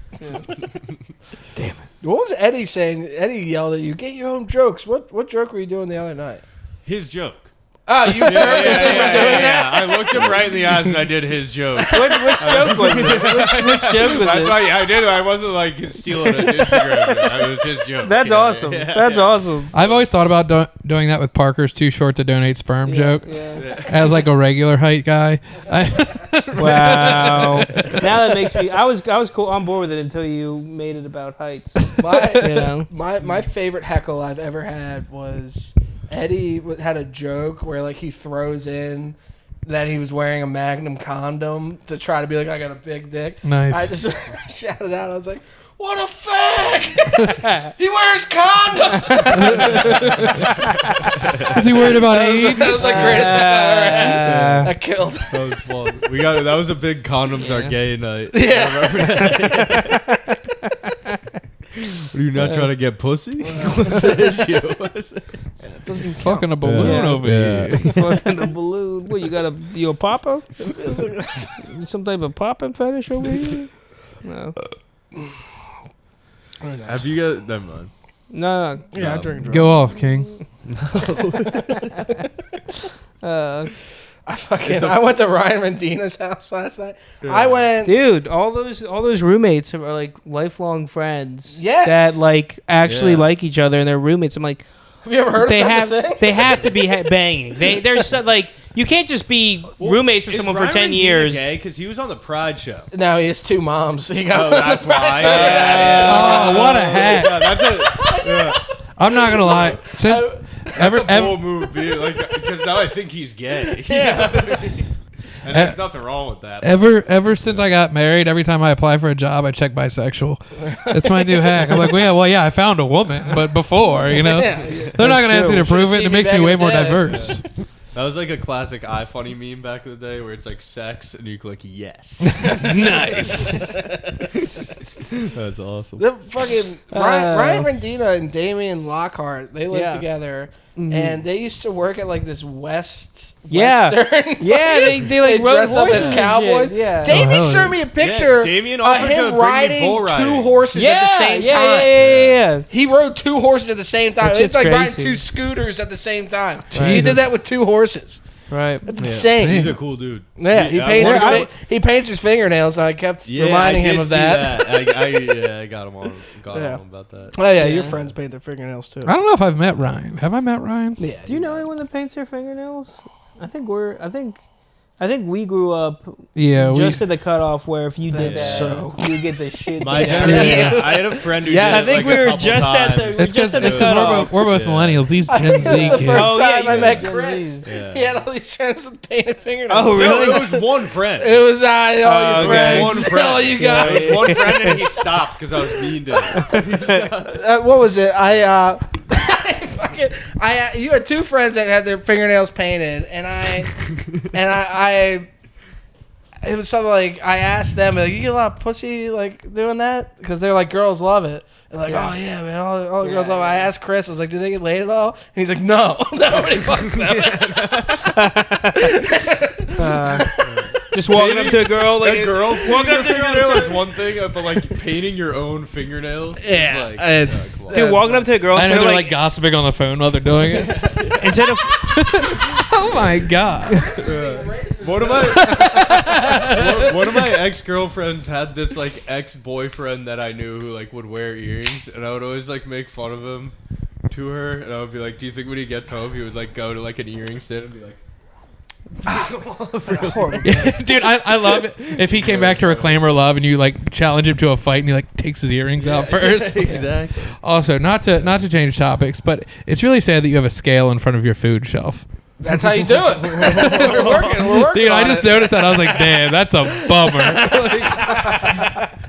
it. What was Eddie saying? Eddie yelled at you, get your own jokes. What joke were you doing the other night? His joke. Oh, you purposely were doing that? I looked him right in the eyes and I did his joke. Which joke was it? Which joke was That's it? why I did it. I wasn't like stealing an Instagram. It was his joke. That's Yeah, awesome. yeah, That's yeah. awesome. I've always thought about doing that with Parker's too short to donate sperm joke Yeah. as like a regular height guy. Wow. Now that makes me. I was cool on board with it until you made it about heights. You know. My favorite heckle I've ever had was Eddie had a joke where like he throws in that he was wearing a Magnum condom to try to be like, I got a big dick. Nice. I just shouted out. I was like, what a fag! He wears condoms. Is he worried about That AIDS? was the greatest heckle I ever had. That killed. That was fun. That was a big condoms are gay night. Yeah. Are you not trying to get pussy? It doesn't even count. Fucking a balloon over Yeah. here. Fucking a balloon. What, you a popper? Some type of popping fetish over here? No. Have you got? Never mind. No. Yeah, I drink. Go off, King. I went to Ryan Rendina's house last night. I went. Dude, all those roommates are like lifelong friends. Yes. That like actually Yeah. like each other and they're roommates. I'm like, Have you ever heard they of such have a thing? they have to be banging. There's like you can't just be roommates with someone for 10 years. Because he was on the Pride show. No, he has 2 moms. He got Oh, that's why. Oh, what a hack. Yeah, that's it. Yeah. I'm not gonna lie. Since ever, Bold move, dude. Like, because now I think he's gay. And there's nothing wrong with that. ever since I got married, every time I apply for a job, I check bisexual. That's my new hack. I'm like, well, yeah, I found a woman, but before, they're not gonna ask me to prove it. seen It me makes back me in way the more day. diverse. That was like a classic iFunny meme back in the day where it's like sex and you click yes. Nice. That's awesome. The fucking Ryan Rendina and Damian Lockhart, they lived Yeah. together, and they used to work at like this Western. Yeah, they like rode dress up as horses and cowboys. shit. Yeah. Damien hell showed yeah. me a picture Damien of offered to him bring me riding bull 2 riding. horses at the same time. Yeah. He rode 2 horses at the same time. That It's like shit's riding crazy. 2 scooters at the same time. He Jesus. did that with 2 horses. Right. That's insane. He's a cool dude. Yeah, he paints his fingernails. And I kept reminding him of that. I got him on Yeah. about that. Oh yeah, your friends paint their fingernails too. I don't know if I've met Ryan. Have I met Ryan? Yeah. Do you know anyone that paints their fingernails? I think we grew up Yeah, just at the cutoff where if you did That's that, you get the shit. My beat out of generation. you. I had a friend who Yeah, did I it, think like, we a were couple just at the- times. It's because Just at the cutoff. we're both Yeah. millennials. These Gen Z the kids. first Oh, yeah, time I yeah, met Gen Chris, Zs. Yeah. he had all these friends with painted fingernails. Oh, really? No, it was one friend. It was all your okay. friends. One friend. All you got. It was one friend and he stopped because I was mean to him. What was it? You had 2 friends that had their fingernails painted, and I it was something like I asked them, like, you get a lot of pussy like doing that because they're like girls love it. They're like, oh yeah, man, all the girls love it. I asked Chris, I was like, do they get laid at all? And he's like, no, nobody fucks them. Just walking up to a girl, like A girl walking up to a girl, is one thing, but like painting your own fingernails Yeah, is like, it's- come on. dude, walking up to a girl, I know instead of they're like, like gossiping on the phone while they're doing it. instead of Oh my god. One of my ex-girlfriends had this like ex-boyfriend that I knew who like would wear earrings, and I would always like make fun of him to her, and I would be like, do you think when he gets home he would like go to like an earring stand and be like, Dude, I love it if he came back to reclaim her love and you like challenge him to a fight and he like takes his earrings out first. exactly. Also, not to change topics, but it's really sad that you have a scale in front of your food shelf. That's how you do it. We're working. Dude, I on just it. noticed that. I was like, damn, that's a bummer.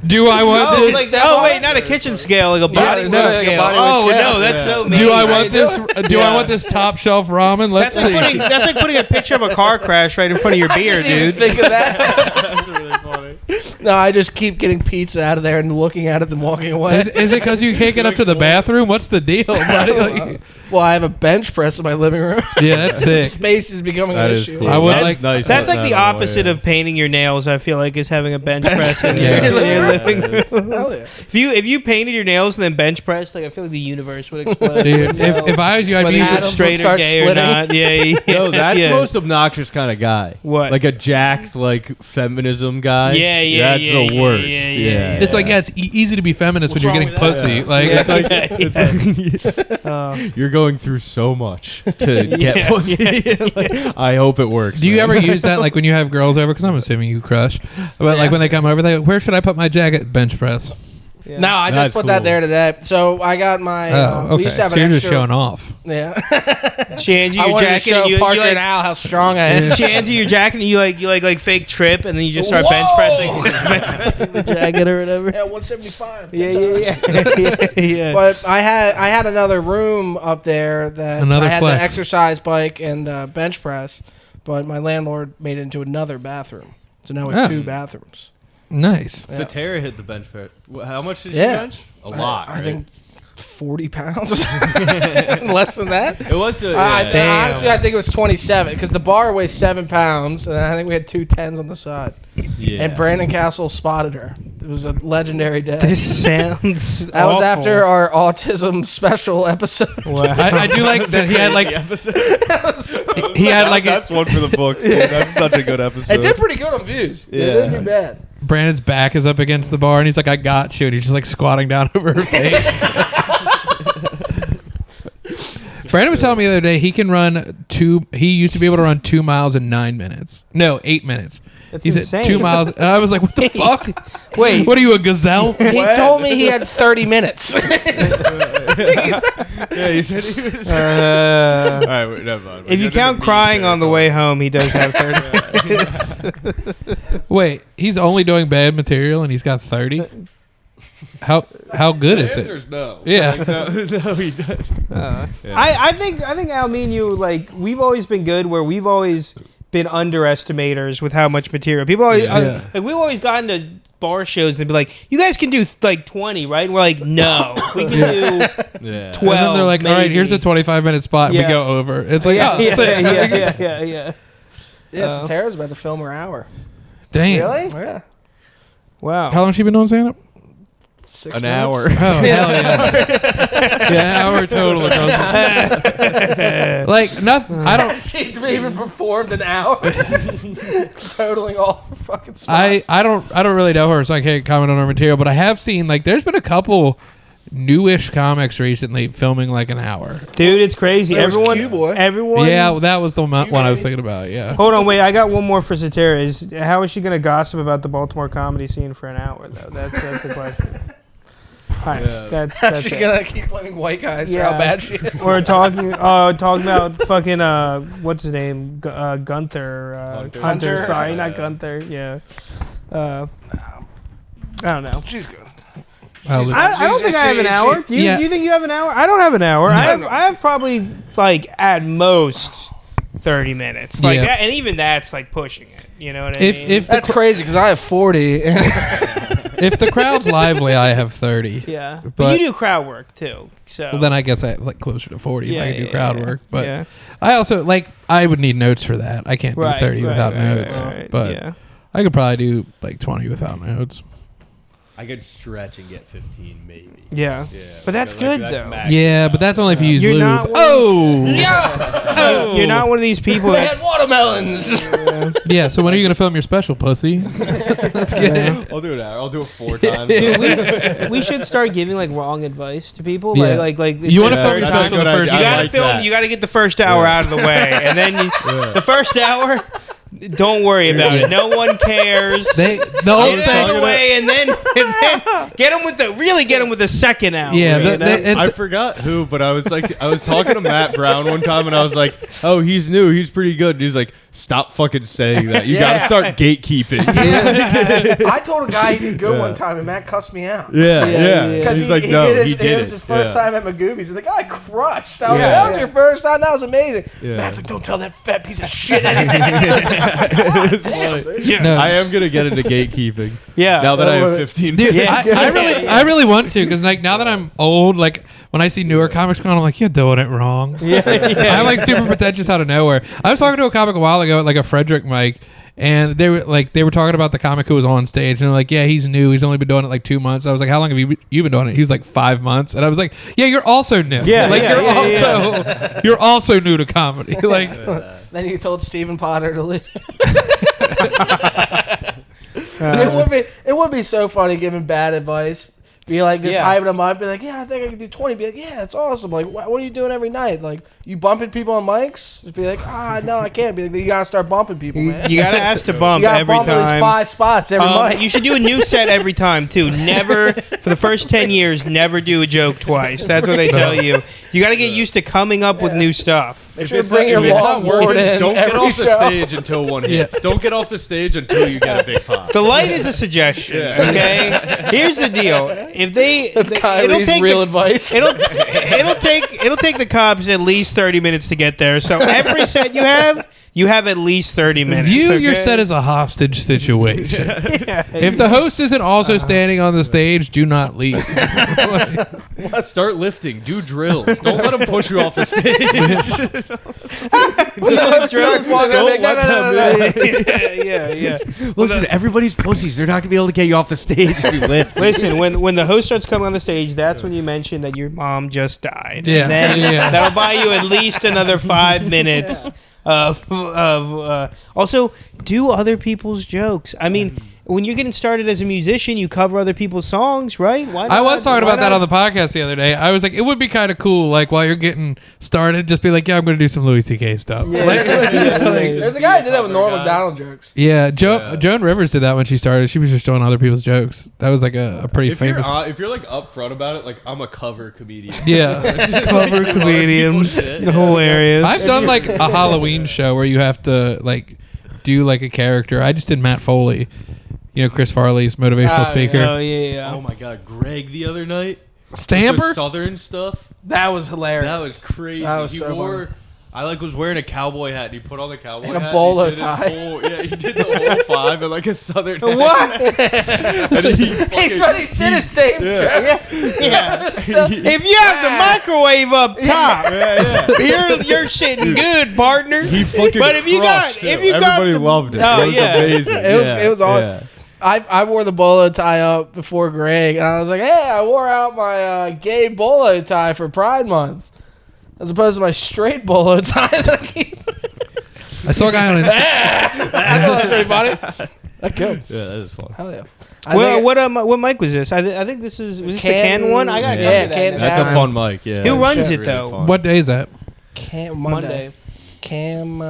Do I want oh, this? like, oh wait, not a kitchen scale, like a body there's weight like a scale. body weight Oh scale. no, that's so mean. do I How want you this? do Do I want this top shelf ramen? Let's That's like, see. that's like putting a picture of a car crash right in front of your beer, Didn't even dude. think of that. That's really funny. No, I just keep getting pizza out of there and looking at it and walking away. Is it because you can't get up to the bathroom? What's the deal, buddy? Like, Well, I have a bench press in my living room. yeah, that's sick. Space is becoming That an is issue. cool. I would That's like- nice. That's like putting the that on opposite way. of painting your nails. I feel like is having a bench press in Yeah. your Yeah. living room. Hell yeah. If you painted your nails and then bench pressed, like I feel like the universe would explode. Dude, if I was you, I'd Whether be you're Atoms straight would or start gay or splitting. not. Yeah. No, that's yeah. the most obnoxious kind of guy. What? Like a jacked, like feminism guy. Yeah, That's yeah, the yeah, worst. yeah, Yeah. yeah. It's like, yeah, it's easy to be feminist What's when you're wrong getting with pussy. that? Like, Yeah. It's like, you're going through so much to get pussy. Like, I hope it works. do you man. ever use that, like when you have girls over? Because I'm assuming you crush. But like when they come over, they go, where should I put my jacket? Bench press. Yeah. No, I just That's put that cool. there today. So I got my. Oh, okay. We used to have So an you're extra. just showing off. Yeah. She hands you I your wanted to jacket show and you, Parker you and like, Al how strong I am. she hands you your jacket and you like fake trip and then you just start Whoa! bench pressing the jacket or whatever. Yeah, 175. Yeah, 10 times. yeah. But I had another room up there that Another I had flex. the exercise bike and the bench press, but my landlord made it into another bathroom. So now we have Oh. 2 bathrooms. Nice. So Tara hit the bench press. How much did she Yeah. bench? A lot. I think 40 pounds. Less than that. It was. Honestly, I think it was 27 because the bar weighs 7 pounds, and I think we had 2 10s on the side. Yeah. And Brandon Castle spotted her. It was a legendary day. This sounds. That was awful. after our autism special episode. Wow. I do like that he had like he had like that's one for the books. Dude. That's such a good episode. It did pretty good on views. It didn't do bad. Brandon's back is up against the bar and he's like, I got you, and he's just like squatting down over her face. Brandon was telling me the other day he can run he used to be able to run 2 miles in 9 minutes. No, 8 minutes. That's He's insane. at 2 miles, and I was like, "What the fuck? Wait. What are you, a gazelle?" He told me he had 30 minutes. Yeah, he said he was. All right, wait, never mind. If you count crying on the way home, he does have 30 minutes. Wait, he's only doing bad material, and he's got 30. How good The is answer it? is no. Yeah. Like, no, he does. Yeah. I think Al, me and you, like, we've always been good where we've always been underestimators with how much material people always like. We've always gotten to bar shows and be like, "You guys can do like 20, right?" And we're like, "No, we can do Yeah. 12." And then they're like, "All right, maybe." here's a 25-minute spot." And Yeah. we go over. It's like, yeah, oh, that's it. yeah. Yeah, so Tara's about to film her hour. Damn. Really? Yeah. Wow. How long has she been doing stand-up? 6 An minutes. hour. Oh, hell yeah. Yeah, an hour total. Like, nothing. I don't. She's even performed an hour, totaling all her fucking spots. I don't really know her, so I can't comment on her material. But I have seen, like, there's been a couple newish comics recently filming like an hour. Dude, it's crazy. There was Everyone, Q-Boy. everyone. Yeah, well, that was the one I was baby. thinking about. Yeah. Hold on, wait. I got one more for Satira. How is she going to gossip about the Baltimore comedy scene for an hour, though? That's the question. All right, Yeah. that's She's it. gonna keep blaming white guys for Yeah. how bad she is. We're talking about fucking what's his name, Gunther. Hunter. Sorry, not Gunther. Yeah. I don't know. She's good. I don't think I have an hour. Do you, Yeah. do you think you have an hour? I don't have an hour. I have probably like at most 30 minutes. Like Yeah. that, and even that's like pushing it. You know what I mean? If That's crazy because I have 40. if the crowd's lively, I have 30. yeah, but but- you do crowd work too. So Well, then I guess I have like closer to 40 if I can do crowd work. But yeah. I also like I would need notes for that. I can't do Right, 30 right, without right, notes. right. But Yeah. I could probably do like 20 without notes. I could stretch and get 15 maybe. Yeah. Yeah, But that's good, though. max. Yeah, but that's only if you use You're lube. not one- Oh, Yeah, You're not one of these people they that had watermelons. yeah. So when are you gonna film your special, pussy? Let's get it. I'll do it. I'll do it 4 times. Dude, we should start giving like wrong advice to people. Yeah. Like You want to Yeah, film your that's a special the good first? idea. you I gotta like film. that. You gotta get the first hour Yeah. out of the way, and then the first hour, don't worry about it. No one cares. The Get old it out saying. of the way, and then get them with the second hour. Yeah, you know? I forgot who, but I was talking to Matt Brown one time, and I was like, "Oh, he's new. He's pretty good." And he's like, "Stop fucking saying that. You Yeah. gotta start gatekeeping." I told a guy he did good one time, and Matt cussed me out. Yeah, yeah. Because He's like, "No, he did it was his first Yeah. time at Magoobies. He's like, "I crushed." I was Yeah. like, "That was your first time? That was amazing." Yeah. Matt's like, "Don't tell that fat piece of shit anything." No. I am gonna get into gatekeeping. Yeah. Now that I have 15 Dude, minutes. I really want to because like now that I'm old, like when I see newer comics come on, I'm like, you're doing it wrong. I'm like super pretentious out of nowhere. I was talking to a comic a while ago at like a Frederick mic, and they were talking about the comic who was on stage, and they're like, yeah, he's new. He's only been doing it like 2 months. I was like, how long have you been doing it? He was like 5 months, and I was like, yeah, you're also new. Yeah, like yeah, you're also new to comedy. Like, Then you told Stephen Potter to leave. It would be so funny giving bad advice. Be like, just hyping them up. Be like, yeah, I think I can do 20. Be like, yeah, that's awesome. Like, what are you doing every night? Like, you bumping people on mics? Just be like, no, I can't. Be like, you gotta start bumping people, man. You gotta ask to bump You gotta every bump at least time. 5 spots every mic. You should do a new set every time too. Never for the first 10 years. Never do a joke twice. That's what they tell you. You got to get used to coming up with new stuff. Make sure you bring your longboard in don't get every off the show. stage until one hits. Don't get off the stage until you get a big pop. The light is a suggestion. Yeah. Okay. Here's the deal. If they, That's Kyrie's real advice. It'll take the cops at least 30 minutes to get there. So every set you have, You have at least 30 minutes. View your okay? set as a hostage situation. Yeah. If the host isn't also standing on the stage, do not leave. Start lifting. Do drills. Don't let them push you off the stage. Yeah. Listen, everybody's pussies. They're not gonna be able to get you off the stage if you lift. Listen, when the host starts coming on the stage, that's when you mention that your mom just died. Yeah. And then Yeah. that'll buy you at least another 5 minutes of also do other people's jokes. I mean, when you're getting started as a musician, you cover other people's songs, right? Why not? I was talking Why about that not? on the podcast the other day. I was like, it would be kind of cool, like while you're getting started, just be like, yeah, I'm going to do some Louis C.K. stuff. Yeah. Like, There's a guy who did that with Norm Macdonald jokes. yeah, Joan Rivers did that when she started. She was just doing other people's jokes. That was like a pretty famous. If you're like upfront about it, like I'm a cover comedian. Yeah. Cover comedian. Hilarious. I've done like a Halloween show where you have to like do like a character. I just did Matt Foley. You know, Chris Farley's motivational speaker. Oh yeah. Oh my god, Greg the other night. Stamper? The Southern stuff. That was hilarious. That was crazy. That was He so wore. funny. I like was wearing a cowboy hat and he put on the cowboy And a hat. bolo he did his tie. yeah, he did the whole 5 and like a Southern hat. What? And he He's did his same joke. Yeah. If you have the microwave up top, you're sitting good, partner. He fucking But if you got, crushed if it. you got, Everybody the- loved it. Oh It was yeah. amazing. It was all. Yeah. I wore the bolo tie up before Greg, and I was like, hey, I wore out my gay bolo tie for Pride Month, as opposed to my straight bolo tie that I keep. I saw a guy on I thought that was pretty funny. That killed. Yeah, that is fun. Hell yeah. Well, what mic was this? I think this was this the Can one? I gotta Yeah, go to Can that Town. next That's a time. fun mic. Yeah. Who runs It's it, really though? fun. What day is that? Cam Monday. Cam.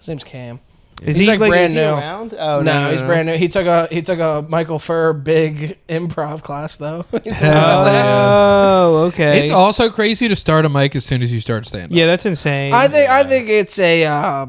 His name's Cam. Is He's he like brand is he new. around? Oh No, he's brand new. He took a Michael Furr big improv class though. Oh, okay. It's also crazy to start a mic as soon as you start stand-up. Yeah, that's insane. I think it's a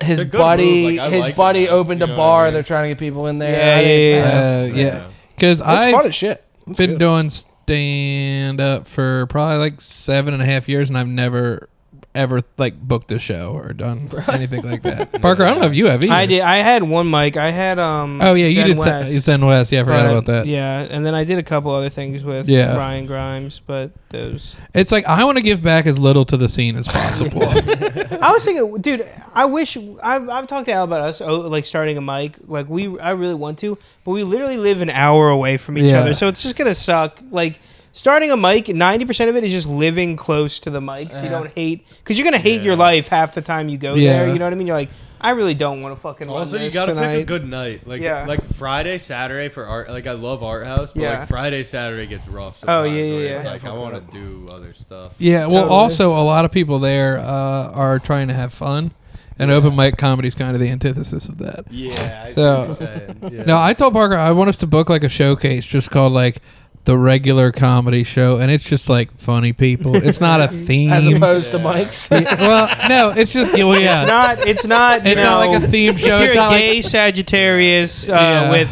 his It's a good buddy move. Like, I like buddy it. opened a You know bar. what I mean? They're trying to get people in there. Yeah, I think it's yeah, that. Yeah. Because It's fun I've as shit. It's been good. doing stand-up for probably like 7.5 years, and I've never ever like booked a show or done anything like that. Parker, I don't know if you have either. I did. I had one mic. I had Oh yeah, you Zen did West. Zen West. Yeah, I forgot But, about that. Yeah, and then I did a couple other things with Yeah. Ryan Grimes, but those. It's like I want to give back as little to the scene as possible. I was thinking, dude. I wish I've talked to Al about us like starting a mic. Like I really want to, but we literally live an hour away from each Yeah. other, so it's just gonna suck. Like starting a mic, 90% of it is just living close to the mic, so you don't hate because you're gonna hate your life half the time you go Yeah. there. You know what I mean? You're like, I really don't want to fucking. Also, run you this gotta tonight. pick a good night. Like, Yeah. like Friday, Saturday for art. Like, I love Art House, but Yeah. like Friday, Saturday gets rough. Oh, Sometimes yeah, where yeah, It's yeah. like I want to do other stuff. Yeah, well, Totally. also a lot of people there are trying to have fun, and open mic comedy is kind of the antithesis of that. Yeah. I see So- what you're saying. Yeah. No, I told Parker I want us to book like a showcase just called like the regular comedy show, and it's just like funny people. It's not a theme. As opposed to Mike's. Well, no, it's just well, yeah. It's not. It's not like a theme show. If It's you're not a like- gay Sagittarius Yeah.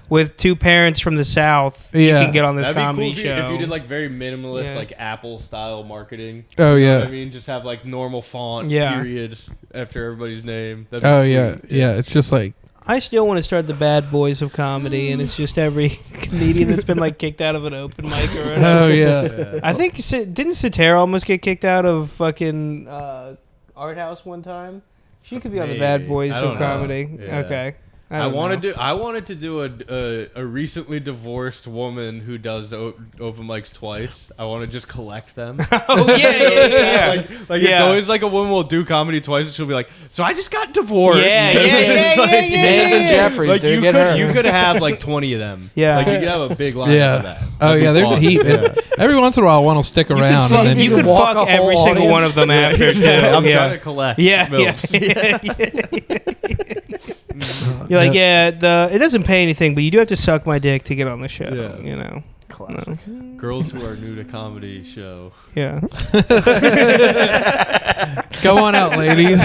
with two parents from the South, you Yeah. can get on this That'd be comedy cool show. if you did like very minimalist, Yeah. like Apple style marketing. Oh You know yeah. what I mean, just have like normal font, Yeah. period, after everybody's name. That'd be Oh sweet. yeah. It's just like I still want to start the Bad Boys of comedy, and it's just every comedian that's been like kicked out of an open mic or whatever. oh yeah. Yeah. I think didn't Satara almost get kicked out of fucking Art House one time? She could be on the Bad Maybe. Boys I of don't know. comedy. Yeah. Okay. I don't wanted know. to. I wanted to do a recently divorced woman who does open mics twice. I want to just collect them. Oh yeah. Like Yeah. it's always like a woman will do comedy twice and she'll be like, "So I just got divorced." Yeah, yeah, And yeah, it's yeah, like- yeah, yeah, Nathan yeah. Jeffries, Like dude, you get could, her. you could have like 20 of them. Yeah. like you could have a big line Yeah. for that. Oh That'd yeah. be There's a fun. heap. Yeah. And every once in a while, one will stick around, see and then if You You could can walk fuck a every whole single one audience. of them after too. I'm yeah. trying to collect. Yeah, You're like, it doesn't pay anything, but you do have to suck my dick to get on the show. Yeah. You know. Classic. Girls who are new to comedy show. Yeah. go on out, ladies.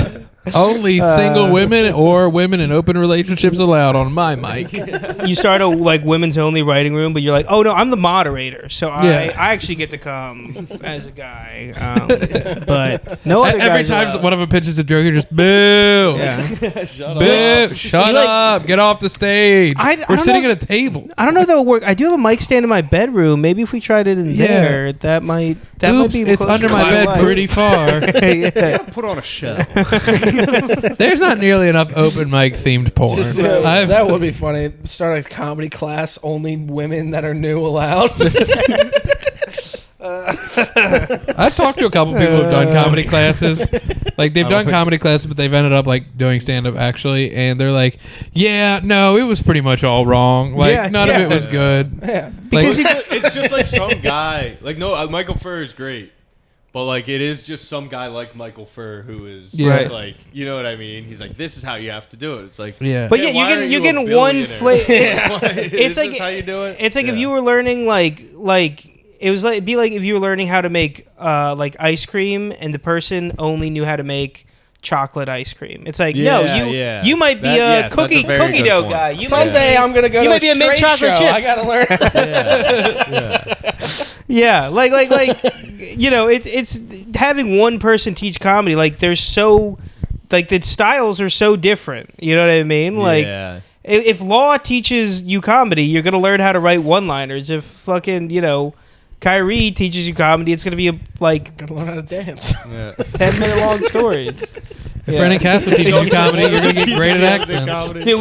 Only single women or women in open relationships allowed on my mic. You start a like women's only writing room, but you're like, oh no, I'm the moderator, so I actually get to come as a guy. But no other Every guys time allowed. one of them pitches a joke, you're just boo. Yeah. Boo! Shut up! Get off the stage. I We're don't sitting know- at a table. I don't know if that would work. I do have a mic stand in my bedroom. Maybe if we tried it in Yeah. there, that might Oops, be it's closer under to my bed life. pretty far. Yeah. Put on a show. There's not nearly enough open mic themed porn. Just, that would be funny. Start a comedy class, only women that are new allowed. I've talked to a couple people who've done comedy classes. Like they've done comedy classes, but they've ended up like doing stand up actually, and they're like, "Yeah, no, it was pretty much all wrong. Like none of it was good." Yeah. Like, It's just like some guy. Like no, Michael Furr is great, but like it is just some guy like Michael Furr who is Yeah. just like, you know what I mean? He's like, this is how you have to do it. It's like, yeah, But yeah, yeah, why you are can you you a get one billionaire? flavor. It's It's like how you do it. It's like if Yeah. you were learning like it was like it'd be like if you were learning how to make like ice cream and the person only knew how to make chocolate ice cream. It's like no, Yeah, you might be That- a yes, that's a cookie very good dough point. guy. You Someday I'm gonna go You to might a be a mint straight chocolate show. chip. I gotta learn. Yeah, like you know, it's having one person teach comedy. Like there's so like the styles are so different. You know what I mean? Like Yeah. if Law teaches you comedy, you're gonna learn how to write one-liners. If fucking Kyrie teaches you comedy, it's gonna be Gotta learn how to dance. Yeah. 10-minute long stories. if Brendan Castle teaches you comedy, you're gonna get great at accents. Dude,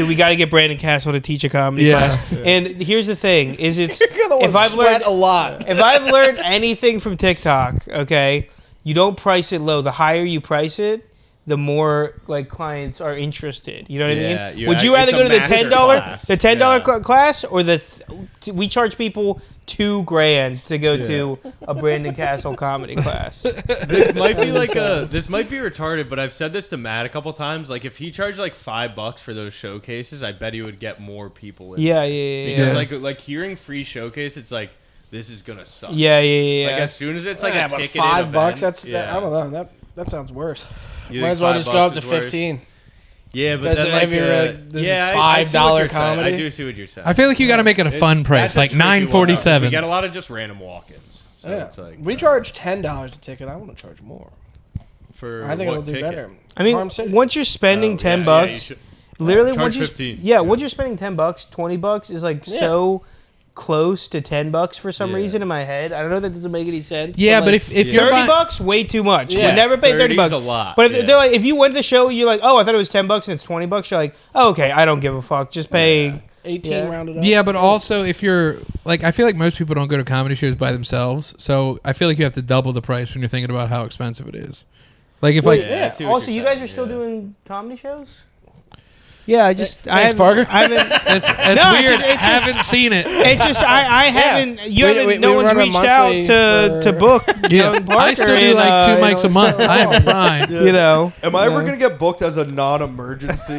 we got to get Brandon Castle to teach a comedy Yeah. class. And here's the thing: is it's You're gonna if want to I've sweat learned a lot. if I've learned anything from TikTok, okay, you don't price it low. The higher you price it, the more like clients are interested. You know what Yeah, I mean? you Would you act- rather it's go a to the master $10 class. the $10 Yeah. class or we charge people $2,000 to go to a Brandon Castle comedy class? This might be this might be retarded, but I've said this to Matt a couple times. Like if he charged like $5 for those showcases, I bet he would get more people in. Yeah, yeah. Because like hearing free showcase, it's like this is gonna suck. Yeah, yeah. Like as soon as it's like Yeah, a but ticket $5. event, That's yeah. I don't know. That sounds worse. You Might think as well $5 just go up to is worse? 15. Yeah, but Because then if like you're like, this is I see what $5 you're saying. comedy. I do see what you're saying. I feel like you got to make it a fun price, That's a like tricky one, though, 'cause $9.47. We get a lot of just random walk-ins. So Yeah. it's like We charge $10 a ticket. I want to charge more. for I think what it'll do ticket? better. I mean, Harm City. once you're spending Oh, $10, yeah, you should- literally charge once 15. once you're spending $10, $20 is like Yeah. so close to $10 for some Yeah. reason in my head. I don't know that doesn't make any sense. Yeah, but like, if you're buying, $30 way too much. Yeah, Would never pay 30 $30. is a lot, But if yeah. they're like, if you went to the show, you're like, oh, I thought it was $10 and it's $20. You're like, oh, okay, I don't give a fuck. Just pay. 18 Yeah. rounded up. yeah, but also if you're like, I feel like most people don't go to comedy shows by themselves, so I feel like you have to double the price when you're thinking about how expensive it is. Like if Wait, like Yeah, I see what Also, you're you guys saying, are still yeah. doing comedy shows? Yeah, I just Thanks, Parker. I haven't. it's No, weird, it's just- haven't seen it. It's just I haven't. You haven't. No we one's run a reached out monthly to for- book. Yeah, young Parker I still do and, like 2 mics a month. I am Yeah. prime. You know. Am I ever Yeah. gonna get booked as a non-emergency?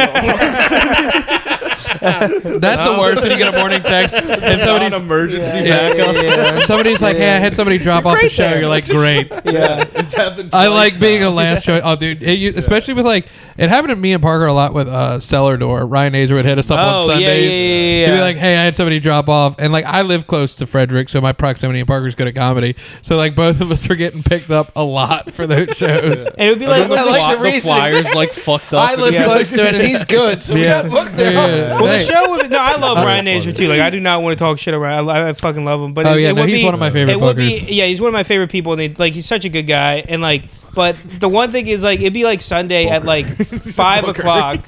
That's the worst when you get a morning text and somebody's emergency Yeah, backup. yeah, somebody's like, "Hey, I had somebody drop off the show." You're like, "Great." yeah. It's happened I twice like being now. a last choice. Oh, dude, especially with like it happened to me and Parker a lot with Cellar Door. Ryan Azer would hit us up on Oh, yeah, Sundays. yeah. He'd be like, "Hey, I had somebody drop off," and like I live close to Frederick, so my proximity and Parker's good at comedy. So like both of us were getting picked up a lot for those shows. And it would be like, And then look, I like like the the reasoning. flyers like fucked up. I live Yeah. close to it, and he's good, so we Yeah. got booked there. Yeah. well, the Hey. show would be, no, I love Ryan Azer too. Like, I do not want to talk shit around. I fucking love him. But Oh it, yeah, it no, would he's be, one of my favorite it would be, bookers. yeah, he's one of my favorite people, and like he's such a good guy. And like, but the one thing is like it'd be like Sunday at like 5 o'clock,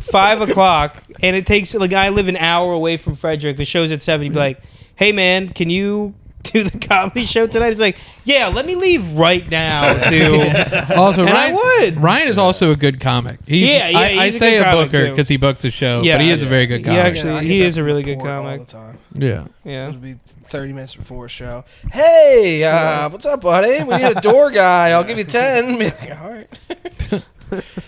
5 o'clock, and it takes like I live an hour away from Frederick. The show's at 7. He'd be like, "Hey man, can you do the comedy show tonight?" It's like, "Yeah, let me leave right now, dude." Also, And Ryan, I would. Ryan is also a good comic. He's, Yeah, yeah, I he's a say good a comic, booker too. because he books the show, Yeah, but he is a yeah. very good He comic. actually- I he get is that a really good report all comic. the time. Yeah. Yeah. It'll be 30 minutes before a show. Hey, what's up, buddy? We need a door guy. I'll give you 10. Be like, all right.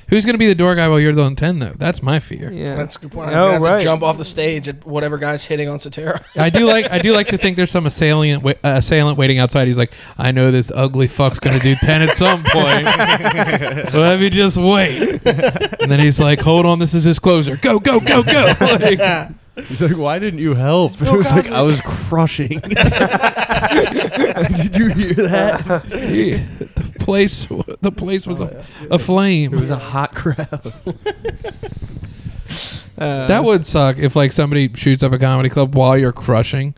Who's gonna be the door guy while you're on 10 though? That's my fear. Yeah. That's a good point. Oh, I'm gonna have right. to jump off the stage at whatever guy's hitting on Satara. I do like to think there's some assailant waiting outside. He's like, I know this ugly fuck's gonna do 10 at some point. Let me just wait. And then he's like, hold on, this is his closer. Go, go, go, go. Like, He's like, why didn't you help? Bill It was like, Cosby. I was crushing. Did you hear that? the place was aflame. It was a hot crowd. That would suck if like somebody shoots up a comedy club while you're crushing.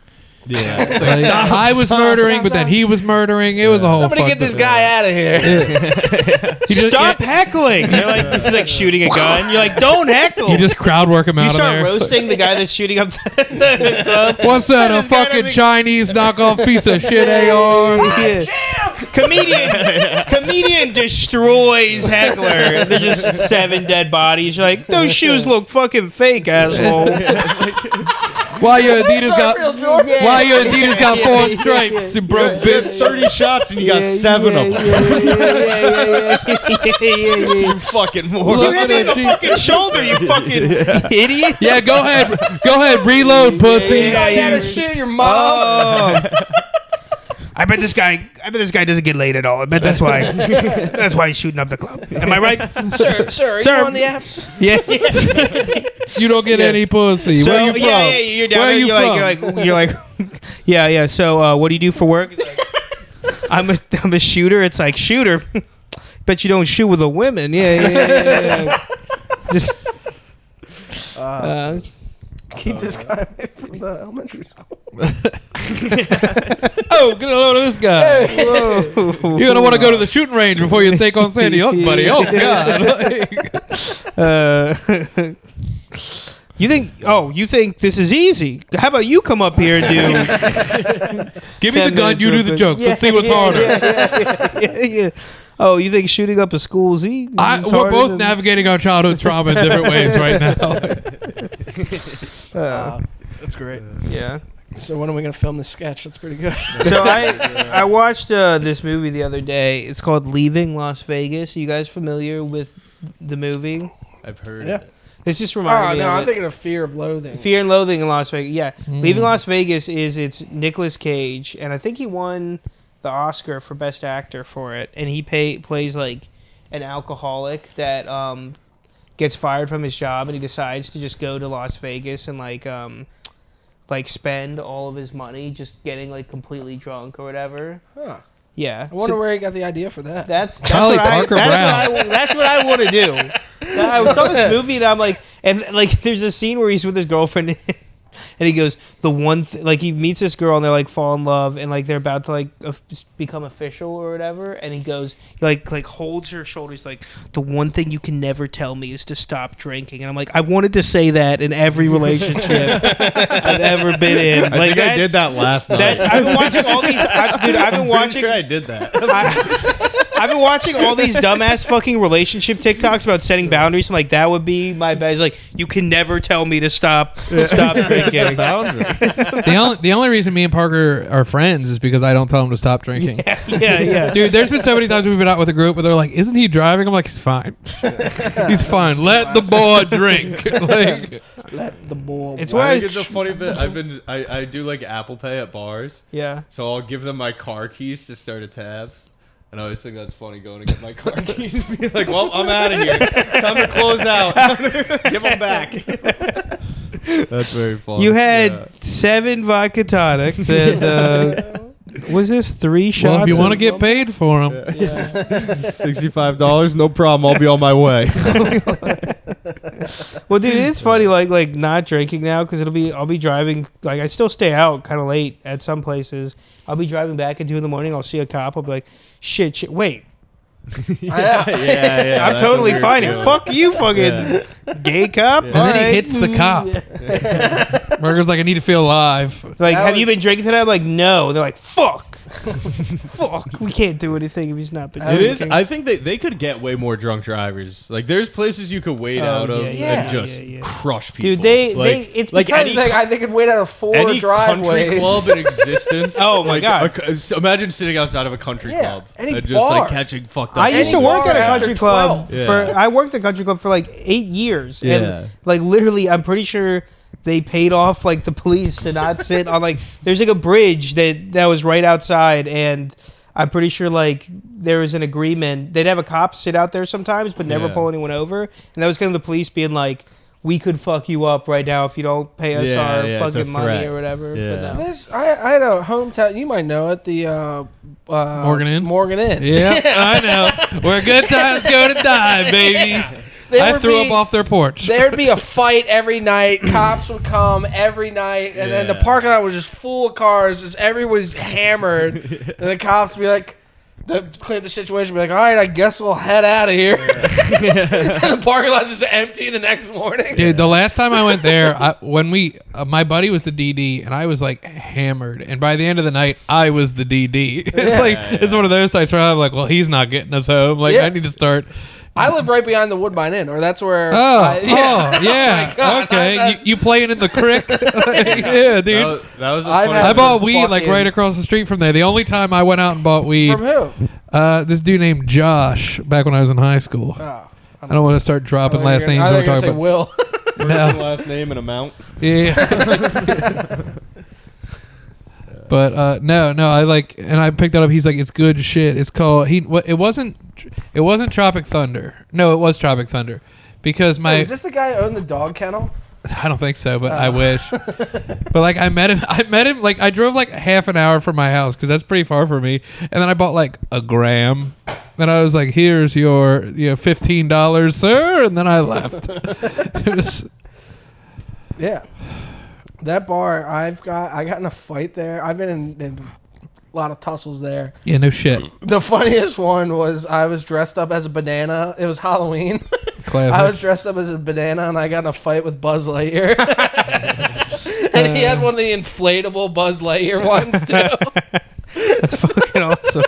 Yeah. Like, I was murdering, but then he was murdering. It was a whole. Somebody get this guy out of here. Stop heckling. You're like, this is like shooting a gun. You're like, don't heckle. You just crowd work him You out of start there. roasting the guy that's shooting up the club. What's that? A This guy fucking doesn't- Chinese knockoff piece of shit AR? Yeah. Comedian destroys heckler. They're just 7 dead bodies. You're like, those shoes look fucking fake, asshole. Why your Adidas Real got? Jordan. Why your Adidas got 4 stripes? You broke bitch. 30 shots and you got 7 of them. You fucking moron. Look You at hit me in that the G- fucking shoulder, you fucking idiot. Yeah, go ahead, reload, pussy. You gotta shoot your mom. Oh. I bet this guy doesn't get laid at all. I bet that's why he's shooting up the club. Am I right? Sir, are Sir. you on the apps? Yeah. You don't get any pussy. So, Where you from? yeah, you're down Where there. you You're like, yeah. So, what do you do for work? It's like, I'm a shooter. It's like, shooter. Bet you don't shoot with the women. Yeah. Just. Keep this guy away from the elementary school. Oh, get a load of this guy. Whoa. You're gonna want to go to the shooting range before you take on Sandy Hook, buddy. Oh God. You think this is easy? How about you come up here and do? Give me the gun. You do the jokes. Let's see what's harder. Yeah. Oh, you think shooting up a school is easy? We're both navigating our childhood trauma in different ways right now. That's great. Yeah. So when are we gonna film this sketch? That's pretty good. So I watched this movie the other day. It's called Leaving Las Vegas. Are you guys familiar with the movie? I've heard Yeah. it. This just reminded me of I'm it. thinking of Fear of Loathing. Fear and Loathing in Las Vegas. Yeah, Leaving Las Vegas it's Nicolas Cage, and I think he won the Oscar for Best Actor for it. And he plays like an alcoholic that gets fired from his job, and he decides to just go to Las Vegas and like spend all of his money just getting like completely drunk or whatever. Huh. Yeah, I wonder where he got the idea for that. That's Charlie what Parker Brown. That's what I want to do. I saw this movie and I'm like, and like, there's a scene where he's with his girlfriend, and he goes, the one like he meets this girl and they like fall in love and like they're about to like become official or whatever, and he goes, he like holds her shoulders like, the one thing you can never tell me is to stop drinking. And I'm like, I wanted to say that in every relationship I've ever been in. I think I did that last night. I've been watching all these. I've been watching. Sure I did that. I've been watching all these dumbass fucking relationship TikToks about setting boundaries. I'm like, that would be my best. Like, you can never tell me to stop drinking. The only reason me and Parker are friends is because I don't tell him to stop drinking. Yeah. Dude, there's been so many times we've been out with a group where they're like, "Isn't he driving?" I'm like, "He's fine. He's fine. Let the boy drink." Like, Let the ball. It's I why think it's a funny bit. I do like Apple Pay at bars, Yeah. so I'll give them my car keys to start a tab. And I always think that's funny going to get my car keys. Be like, well, I'm out of here. Time to close out. Give them back. That's very funny. You had 7 vodka tonics and was this 3 shots? well, if you of- want to get paid for them, $65, no problem. I'll be on my way. Well, dude, it's funny like not drinking now because I'll be driving, like I still stay out kind of late at some places. I'll be driving back at 2 a.m. I'll see a cop. I'll be like, shit, wait. yeah. I'm totally fine. Fuck you, fucking gay cop. and then he hits the cop. Burger's like, I need to feel alive. Like, That have you was- been drinking today? I'm like, no. They're like, fuck. Fuck. We can't do anything if he's not been It is. drinking. I think they could get way more drunk drivers. Like, there's places you could wait out of and just crush people. Dude, they it's like because any I think I could wait out of 4 country driveways. club in existence. Oh my God. Imagine sitting outside of a country Yeah, club any and just bar. like catching fucked up. I used to Any work bar at a after country club 12. Yeah. I worked at a country club for like 8 years. Yeah. And like literally I'm pretty sure they paid off like the police to not sit on like there's like a bridge that was right outside, and I'm pretty sure like there was an agreement. They'd have a cop sit out there sometimes but never Yeah. pull anyone over. And that was kind of the police being like, we could fuck you up right now if you don't pay us Yeah, our yeah, it's a fucking money threat. or whatever. Yeah. But no. I had a hometown. You might know it. The Morgan Inn? Morgan Inn. Yeah, I know. Where good times go to die, baby. There I would threw be- up off their porch. There'd be a fight every night. Cops would come every night, and then the Yeah. parking lot was just full of cars. Just everyone's hammered, and the cops would be like, clean the situation. Be like, all right, I guess we'll head out of here. And the parking lot's just empty the next morning. Dude, the last time I went there, my buddy was the DD, and I was like hammered. And by the end of the night, I was the DD. It's one of those nights where I'm like, well, he's not getting us home. Like, Yeah. I need to start. I live right behind the Woodbine Inn, or that's where. Yeah. my God, Okay. You playing in the crick? Yeah, dude. That was a I've funny had I bought some weed like fucking- right across the street from there. The only time I went out and bought weed, From who? this dude named Josh, back when I was in high school. Oh, I don't want to start dropping last names. I when think we're you're talking gonna say about. Will. First and No. last name and amount. Yeah. But no, I like, and I picked that up. He's like, it's good shit. It's called it wasn't Tropic Thunder. No, it was Tropic Thunder, because my Is this the guy who owned the dog kennel? I don't think so, but I wish. But like I met him like I drove like half an hour from my house because that's pretty far for me, and then I bought like a gram, and I was like, here's your $15, sir, and then I left. It was, Yeah. That bar, I got in a fight there. I've been in a lot of tussles there. yeah, no shit. The funniest one was I was dressed up as a banana. It was Halloween. Classic. I was dressed up as a banana, and I got in a fight with Buzz Lightyear. And he had one of the inflatable Buzz Lightyear ones, too. That's fucking awesome.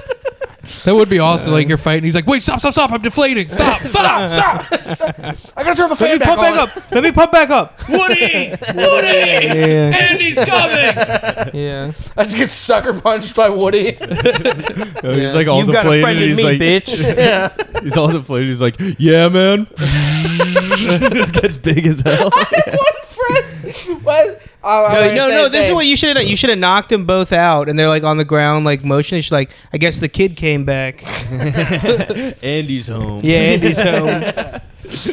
That would be awesome. Like you're fighting, he's like, wait, stop, I'm deflating. Stop. Stop! I gotta turn the fan back Pump on. back up. Let me pump back up. Woody, Yeah. Andy's coming. Yeah. I just get sucker punched by Woody. He's like all You've got a deflated. friend in He's me, like, bitch. he's all deflated. He's like, yeah, man. Just gets big as hell. One friend. What? No. This is what you should have done. You should have knocked them both out, and they're like on the ground, like motionless. Like, I guess the kid came back. Andy's home. Yeah, Andy's home.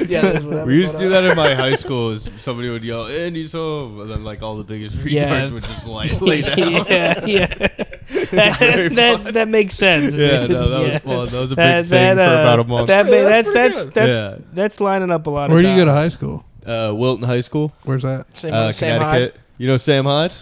Yeah, that's what We used to do that in my hye school. Is somebody would yell, "Andy's home," and then like all the biggest retards Yeah. would just like lay down. yeah. That makes sense. Yeah, no, that was fun. That was a big thing for about a month. That's lining up a lot Where of do you go to dots. high school? Wilton High School, Where's that? Same Hyde. Connecticut. You know Sam Hyde?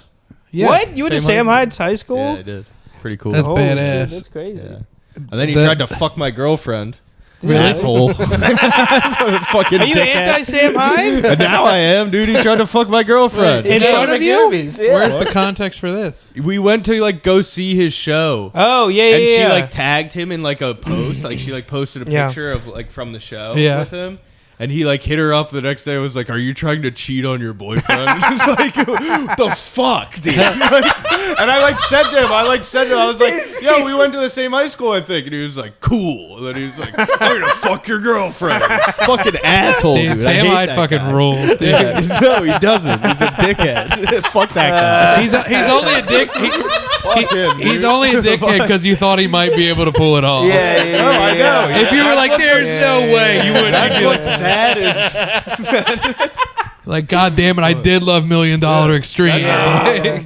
Yeah. What? You went to Same Sam high- Hyde's high school? Yeah, I did. Pretty cool. That's Holy badass. shit, that's crazy. Yeah. And then he The- tried to fuck my girlfriend. Really? Asshole. Fucking Are you dickhead. anti-Sam Hyde? And now I am, dude. He tried to fuck my girlfriend. In front of you? Movies, yeah. Where's the context for this? We went to like go see his show. Oh, yeah, And she yeah. like tagged him in like a post. Like she like posted a Yeah. picture of like from the show Yeah. with him. And he like hit her up the next day and was like, "Are you trying to cheat on your boyfriend?" It's like, what the fuck, dude? And I said to him, I was like, "Yo, we went to the same high school, I think." And he was like, "Cool." And then he was like, "I'm gonna fuck your girlfriend." Fucking asshole, dude. Dude, I Sam hate Hyde that fucking guy. rules, dude. Yeah, no, he doesn't. He's a dickhead. Fuck that guy. He's only a dick. Fuck him, He's dude. only a dickhead because you thought he might be able to pull it off. Oh, I know. If you were like, "There's no way," you wouldn't. That's You'd be what's like, sad is like, God damn it, I did love $1 Million Extreme.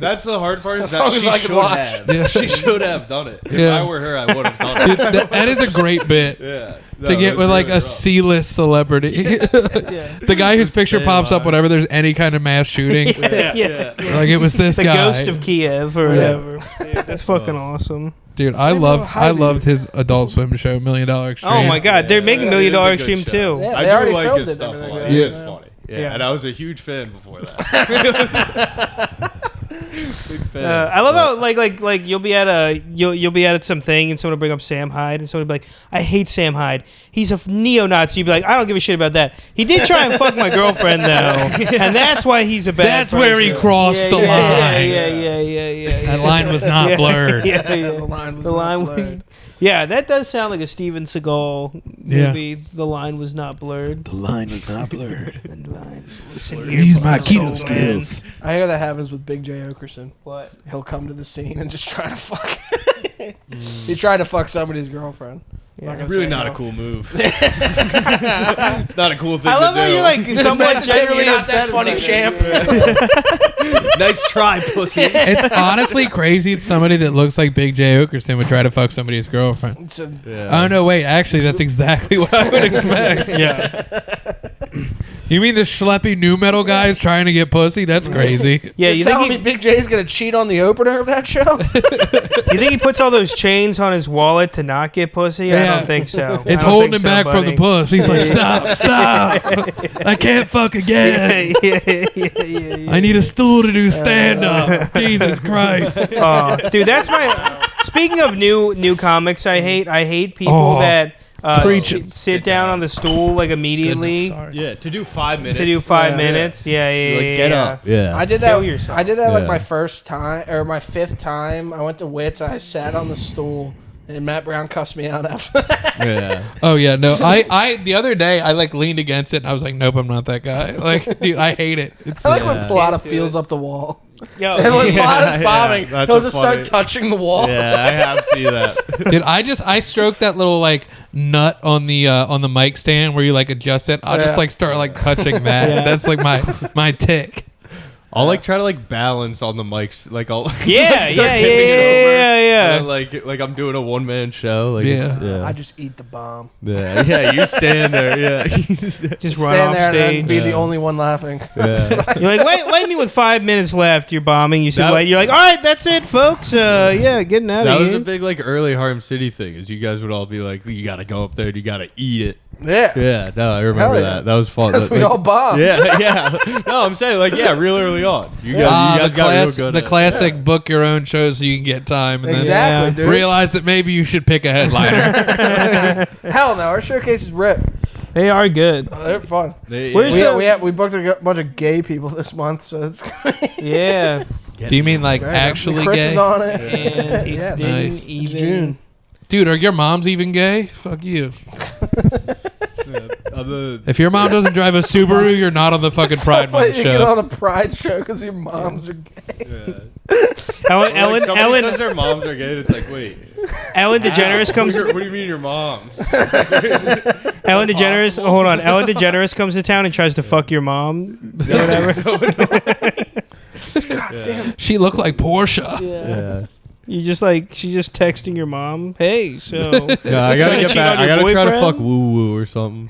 that's the hard part. Is As long that as she I can should watch. have. Yeah. She should have done it. If Yeah. I were her, I would have done Dude, it. that is a great bit. Yeah. To get with like a C-list celebrity. The guy whose picture Sam pops up Hyde. whenever there's any kind of mass shooting. Yeah. Like it was this The guy. ghost of Kiev or whatever. Dude, that's fucking awesome. Dude, Same with Hyde. loved his Adult Swim show, $1 Million Extreme. Oh my god, they're making $1 Million It is a good Extreme show. too. Yeah, I they do already like filmed his it stuff and a lot. everything. He is Yeah. funny. Yeah, and I was a huge fan before that. Big fan. I love how like you'll be at something and someone will bring up Sam Hyde and someone will be like, I hate Sam Hyde. He's a neo-Nazi. You'd be like, I don't give a shit about that. He did try and fuck my girlfriend though, and that's why he's a bad. That's where he crossed the line. Yeah. That line was not blurred. Yeah. The line was not blurred. Yeah, that does sound like a Steven Seagal Yeah. movie. The line was not blurred. The line was not blurred. The line. Listen here, Use my fucking keto soul man. skills. I hear that happens with Big J Okerson. What? He'll come to the scene and just try to fuck. He tried to fuck somebody's girlfriend. Yeah. Not gonna Really say not no. a cool move. It's not a cool thing I love to how do. you like This someone man's genuinely really not that upset funny, about it. champ. Nice try, pussy. It's honestly crazy that somebody that looks like Big J Okerson would try to fuck somebody's girlfriend. It's a, Oh no, wait. Actually, that's exactly what I would expect. Yeah. You mean the schleppy new metal guy is trying to get pussy? That's crazy. Yeah, you you telling think me Big J's gonna cheat on the opener of that show? you think he puts all those chains on his wallet to not get pussy? I Yeah. don't think so. It's I don't holding think him so, back from the buddy. puss. He's like, stop. I can't fuck again. Yeah. I need a stool to do stand up. Jesus Christ. Dude, that's my. Speaking of new comics, I hate people Oh. that Preach sit down on the stool like immediately Yeah, to do 5 minutes. to do 5 Yeah. minutes. Yeah, Like, get up. Yeah. I did Kill that. yourself. I did that like Yeah. my first time or my 5th time. I went to Wits. I sat on the stool, and Matt Brown cussed me out after that. Yeah. Oh yeah, no. I the other day I like leaned against it and I was like, nope, I'm not that guy. Like, dude, I hate it. It's I like when Yeah. Pilata feels up the wall. Yo, And when Yeah, Pilata's yeah, bombing, that's he'll a just funny- start touching the wall. Yeah, I have seen that. dude, I stroked that little like nut on the mic stand where you like adjust it. I'll just Yeah. like start like touching that. Yeah. That's like my tick. I'll like try to like balance on the mics. Like I'll Yeah, start yeah, tipping it over, yeah. and then, like I'm doing a 1-man show. Like Yeah. I just eat the bomb. yeah. You stand there. Yeah. Just run Stand off there and stage. be the only one laughing. Yeah. You're like, wait me with 5 minutes left. You're bombing. You said, That- wait. You're like, all right, that's it, folks. Yeah, getting out That of was here. a big like early Harlem City thing. Is you guys would all be like, you got to go up there and you got to eat it. Yeah. Yeah. No, I remember Hell yeah. that. That was fun. Because we Like, all bombed. Yeah. No, I'm saying like real early on. You guys got real good. the at it. classic book your own show so you can get time and Exactly, then dude. realize that maybe you should pick a headliner. Hell no, our showcases rip. They are good. They're fun. Where's We we booked a bunch of gay people this month, so it's Yeah. Do you mean like actually Chris gay? is on it. And it Yeah. didn't Nice. It's even. June. Dude, are your moms even gay? Fuck you. the If your mom doesn't drive a Subaru, you're not on the fucking It's Pride so funny Month you get show. on a pride show because your moms are gay. Ellen somebody says their moms are gay. It's like, wait, DeGeneres comes. What do you mean your moms? Ellen DeGeneres. Oh, hold on. Ellen DeGeneres comes to town and tries to fuck your mom. Or whatever. She looked like Portia. Yeah. You just like she's just texting your mom. Hey, so Yeah, I gotta Trying to get cheat back. on I your gotta try to boyfriend? fuck woo woo or something.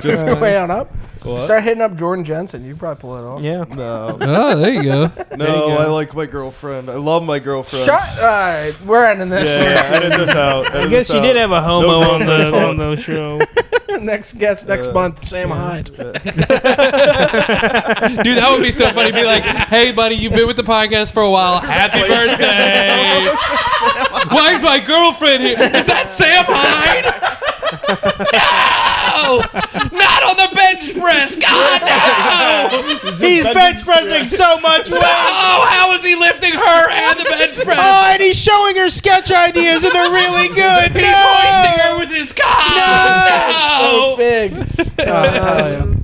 Just your way on up. What? Start hitting up Jordan Jensen. You probably pull it off. yeah. No, Oh, there you go. no, I like my girlfriend. I love my girlfriend. Shut. All right, we're ending this. Yeah, edit this out. I guess you did have a homo No on the show. Next guest next month, Sam Hyde. Dude, that would be so funny. Be like, hey, buddy, you've been with the podcast for a while. Happy birthday. Why is my girlfriend here? Is that Sam Hyde? No! Not on the bench press! God, no! He's bench pressing so much weight. Oh, how is he lifting her and the bench press? Oh, and he's showing her sketch ideas, and they're really good. He's hoisting her with his cock! So big.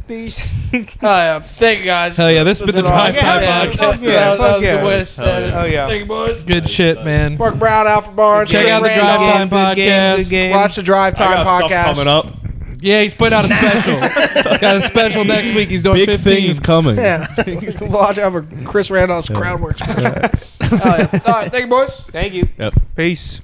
Thank you guys. Hell yeah, this has been the Drive Time Yeah, Podcast. fuck yeah, That was fuck a good yeah. wish. Oh yeah. Thank you, boys. Good shit, man. Mark Brown, Alfred Barnes. Check Chris out the Randolph. Drive Time Good game, Podcast. good game. Watch the Drive I Time got podcast. stuff coming up. Yeah, he's put out a special. Got a special next week. He's doing Big 15. things coming. Yeah. Watch out for Chris Randolph's crowd work special. All right, thank you, boys. Thank you. Yep. Peace.